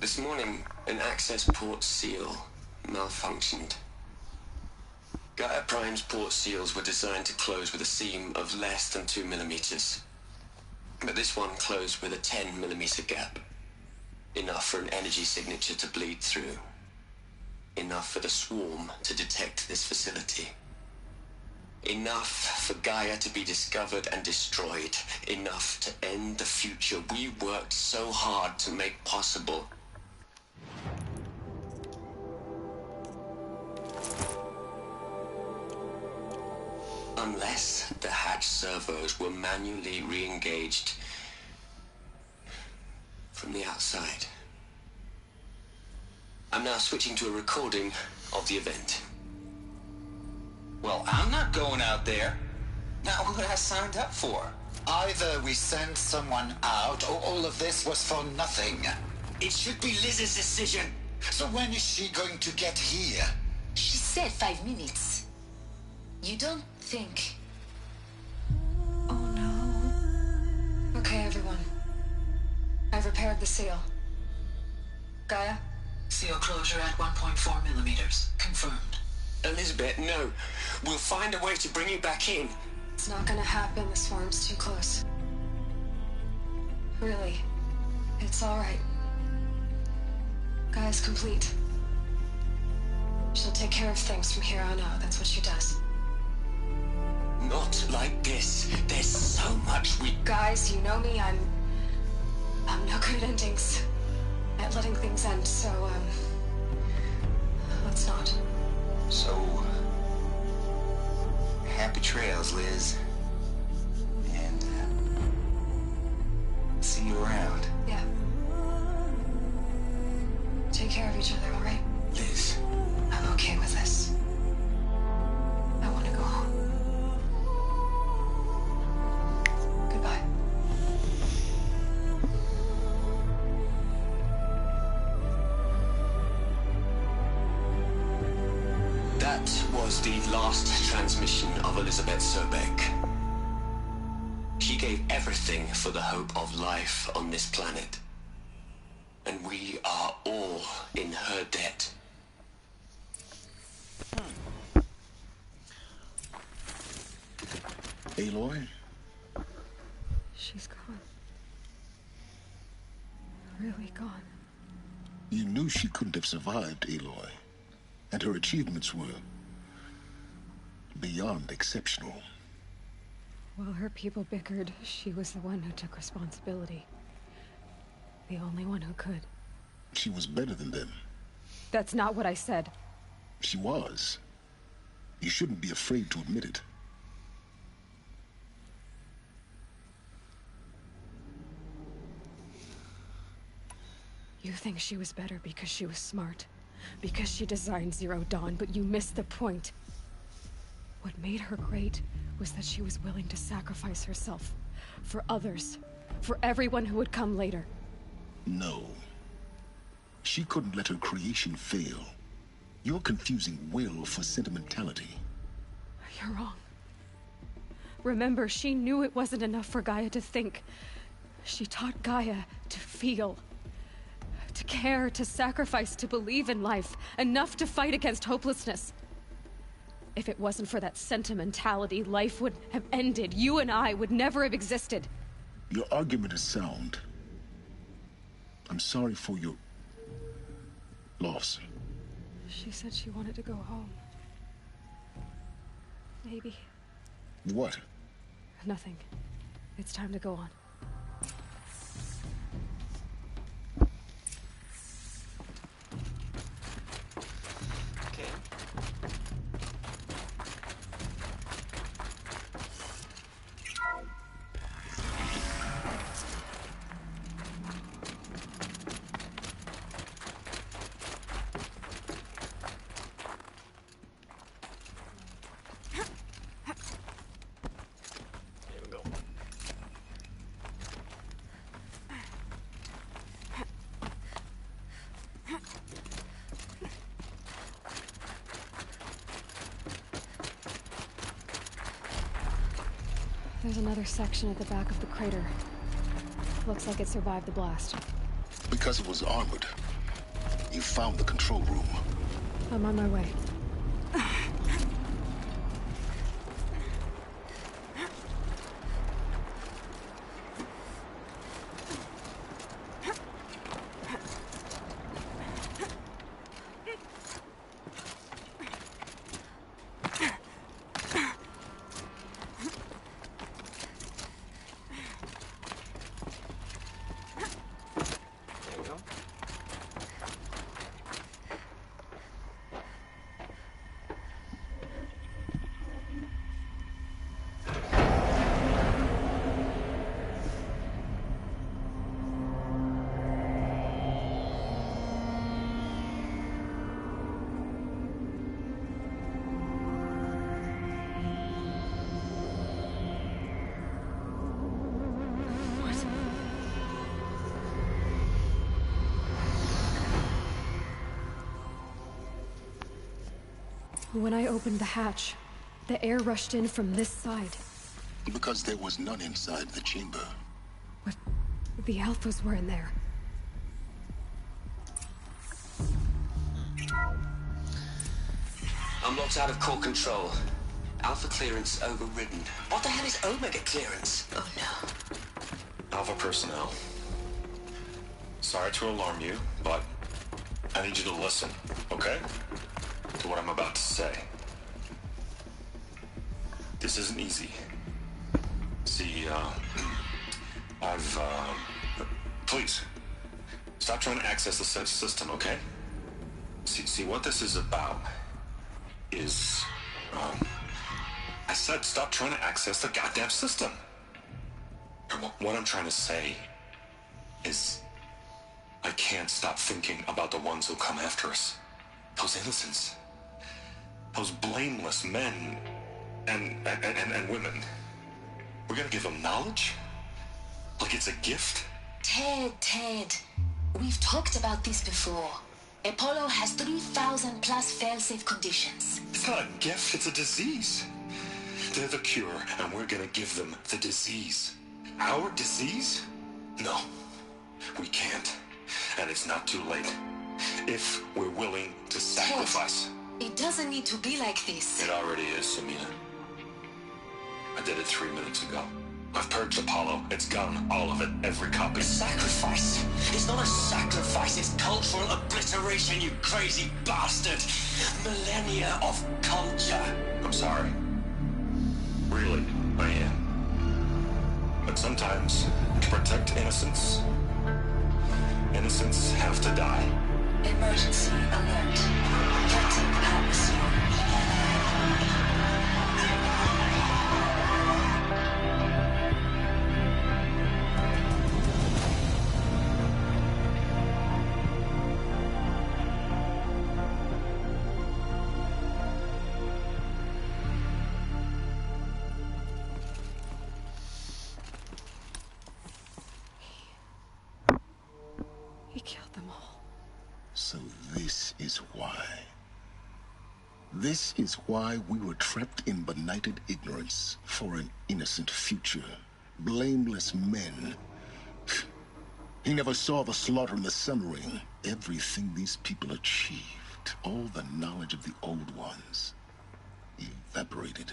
This morning, an access port seal malfunctioned. Gaia Prime's port seals were designed to close with a seam of less than 2 millimeters. But this one closed with a 10 millimeter gap. Enough for an energy signature to bleed through. Enough for the swarm to detect this facility. Enough for Gaia to be discovered and destroyed. Enough to end the future we worked so hard to make possible. Unless the hatch servos were manually re-engaged from the outside. I'm now switching to a recording of the event. Well, I'm not going out there. Not what I signed up for. Either we send someone out, or all of this was for nothing. It should be Liz's decision. So when is she going to get here? She said 5 minutes. You don't think... Oh no. Okay, everyone. I've repaired the seal. Gaia? Seal closure at 1.4 millimeters. Confirmed. Elizabeth, no. We'll find a way to bring you back in. It's not gonna happen. The swarm's too close. Really. It's alright. Gaia's complete. She'll take care of things from here on out. That's what she does. Not like this. There's so much we... Guys, you know me. I'm no good at endings. At letting things end, so, let's not. So, happy trails, Liz. And, see you around. Yeah. Take care of each other, alright? Liz. I'm okay with this. I want to go home. Goodbye. That was the last transmission of Elizabeth Sobek. She gave everything for the hope of life on this planet. And we are all in her debt. Aloy? She's gone. Really gone. You knew she couldn't have survived, Aloy. And her achievements were beyond exceptional. While her people bickered, she was the one who took responsibility. The only one who could. She was better than them. That's not what I said. She was. You shouldn't be afraid to admit it. You think she was better because she was smart. Because she designed Zero Dawn, but you missed the point. What made her great was that she was willing to sacrifice herself. For others. For everyone who would come later. No. She couldn't let her creation fail. You're confusing will for sentimentality. You're wrong. Remember, she knew it wasn't enough for Gaia to think. She taught Gaia to feel. To care, to sacrifice, to believe in life. Enough to fight against hopelessness. If it wasn't for that sentimentality, life would have ended. You and I would never have existed. Your argument is sound. I'm sorry for your loss. She said she wanted to go home. Maybe. What? Nothing. It's time to go on. Okay. There we go. There's another section at the back of the crater. Looks like it survived the blast. Because it was armored. You found the control room. I'm on my way. There we go. When I opened the hatch, the air rushed in from this side. Because there was none inside the chamber. But the Alphas were in there. I'm locked out of core control. Alpha clearance overridden. What the hell is Omega clearance? Oh no. Alpha personnel. Sorry to alarm you, but I need you to listen, okay? To what I'm about to say. This isn't easy. See, please, stop trying to access the system, okay? See, what this is about is, I said stop trying to access the goddamn system. What I'm trying to say is, I can't stop thinking about the ones who come after us. Those innocents. Those blameless men and women. We're gonna give them knowledge? Like it's a gift? Ted, we've talked about this before. Apollo has 3,000 plus fail-safe conditions. It's not a gift, it's a disease. They're the cure, and we're gonna give them the disease. Our disease? No, we can't. And it's not too late. If we're willing to sacrifice. Ted, it doesn't need to be like this. It already is, Samina. I did it 3 minutes ago. I've purged Apollo. It's gone. All of it. Every copy. Sacrifice? It's not a sacrifice, it's cultural obliteration, you crazy bastard! Millennia of culture! I'm sorry. Really, I am. But sometimes, to protect innocence, innocents have to die. Emergency alert. Captain atmosphere. He killed them all. So this is why. This is why we were trapped in benighted ignorance for an innocent future. Blameless men. He never saw the slaughter in the Sun Ring. Everything these people achieved. All the knowledge of the old ones. evaporated,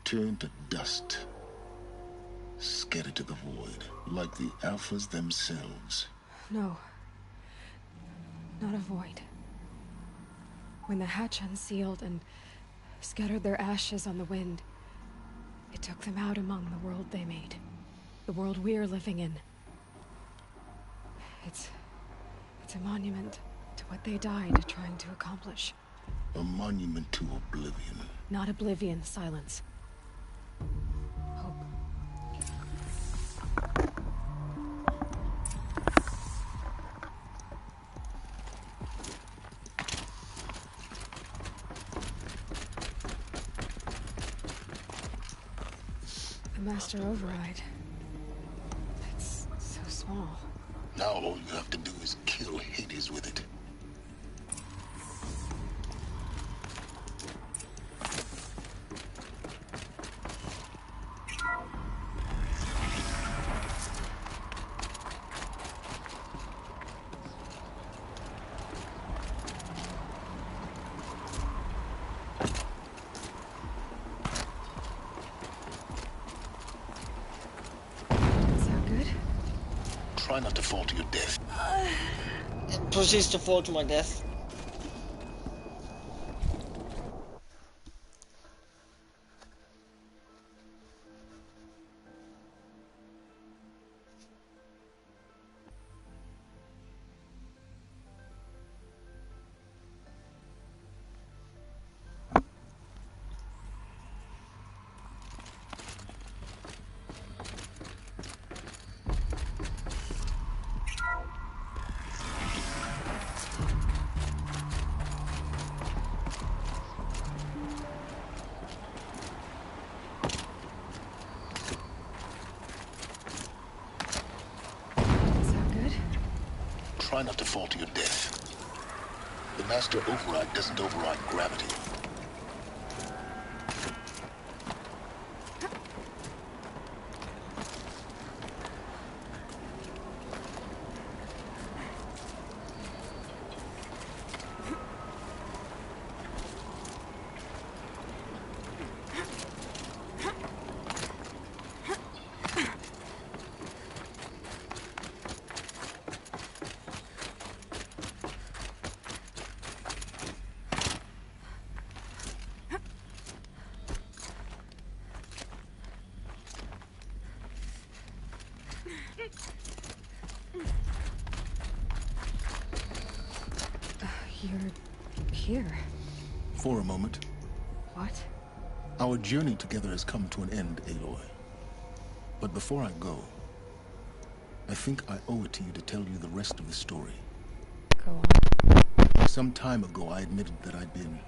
turned to dust, scattered to the void, like the Alphas themselves. No. Not a void. When the hatch unsealed and scattered their ashes on the wind, it took them out among the world they made. The world we're living in. It's a monument to what they died trying to accomplish. A monument to oblivion. Not oblivion, silence. Hope. The Master Override. It's so small. Now all you have to do is kill Hades with it. Try not to fall to your death. It proceeds to fall to my death. Try not to fall to your death. The Master Override doesn't override gravity. You're here. For a moment. What? Our journey together has come to an end, Aloy. But before I go, I think I owe it to you to tell you the rest of the story. Go on. Some time ago, I admitted that I'd been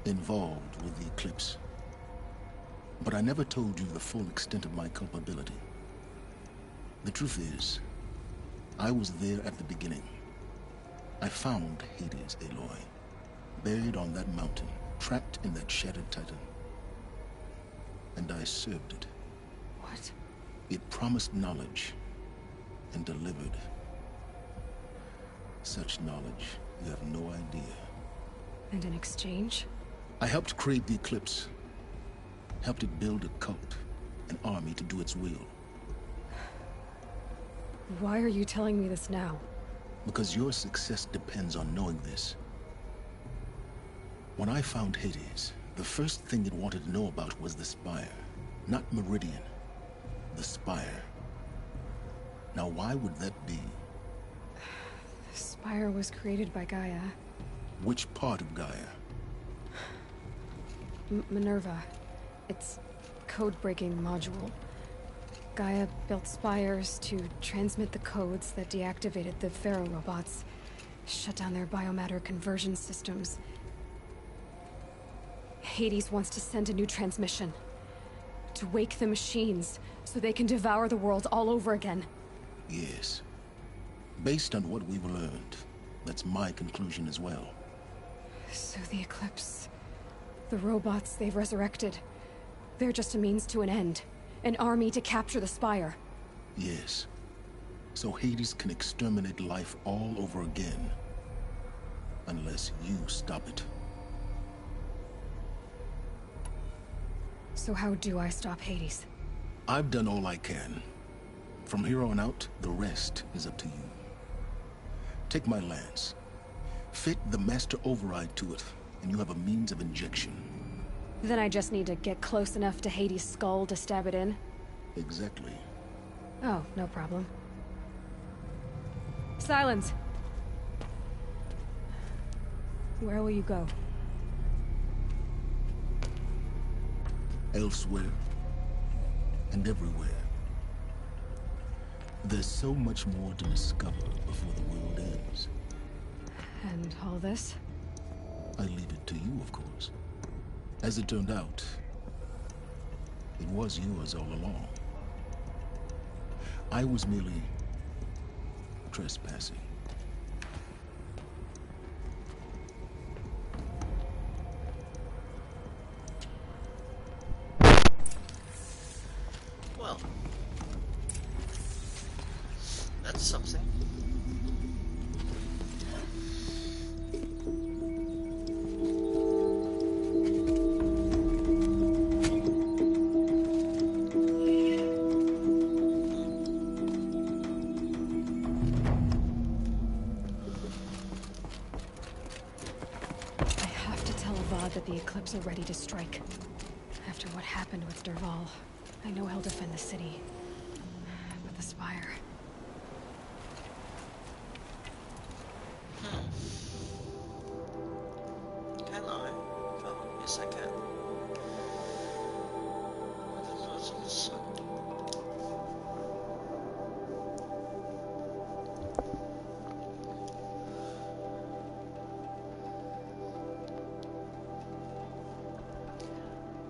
involved with the eclipse. But I never told you the full extent of my culpability. The truth is, I was there at the beginning. I found Hades, Aloy, buried on that mountain, trapped in that shattered titan. And I served it. What? It promised knowledge and delivered. Such knowledge, you have no idea. And in exchange? I helped create the eclipse. Helped it build a cult, an army to do its will. Why are you telling me this now? Because your success depends on knowing this. When I found Hades, the first thing it wanted to know about was the Spire. Not Meridian. The Spire. Now why would that be? The Spire was created by Gaia. Which part of Gaia? Minerva. It's code-breaking module. Gaia built spires to transmit the codes that deactivated the Pharaoh robots, shut down their biomatter conversion systems. Hades wants to send a new transmission. To wake the machines, so they can devour the world all over again. Yes. Based on what we've learned, that's my conclusion as well. So the Eclipse... the robots they've resurrected... they're just a means to an end. An army to capture the Spire. Yes. So Hades can exterminate life all over again. Unless you stop it. So how do I stop Hades? I've done all I can. From here on out, the rest is up to you. Take my lance. Fit the master override to it, and you have a means of injection. Then I just need to get close enough to Hades' skull to stab it in? Exactly. Oh, no problem. Silence! Where will you go? Elsewhere. And everywhere. There's so much more to discover before the world ends. And all this? I leave it to you, of course. As it turned out, it was yours all along. I was merely trespassing. Well, that's something. That the Eclipse are ready to strike. After what happened with Derval, I know he'll defend the city. But the Spire... Can I? Well, yes I can.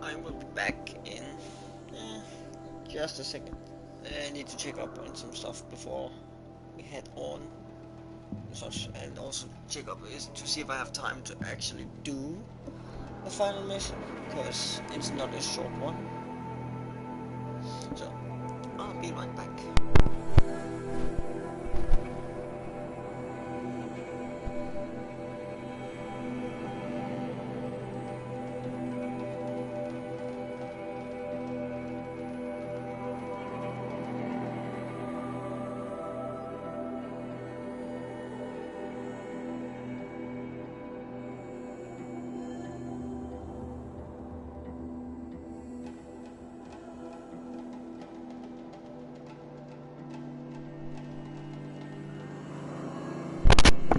I will be back in just a second. I need to check up on some stuff before we head on and such, and also check up is to see if I have time to actually do the final mission, because it's not a short one. So I'll be right back.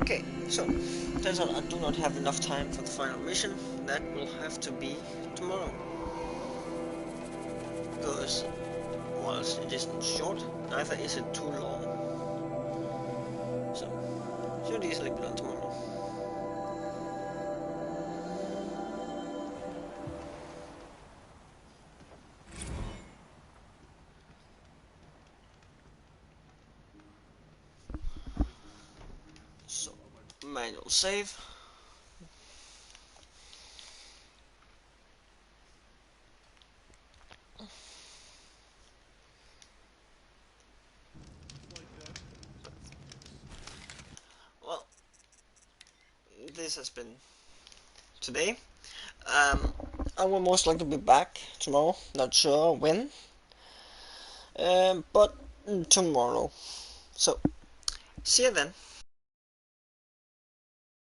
Okay, so turns out I do not have enough time for the final mission. That will have to be tomorrow. Because whilst it isn't short, neither is it too long. So, should easily be done tomorrow. So, manual save. Well, this has been today. I will most likely be back tomorrow. Not sure when. But tomorrow. So, see you then.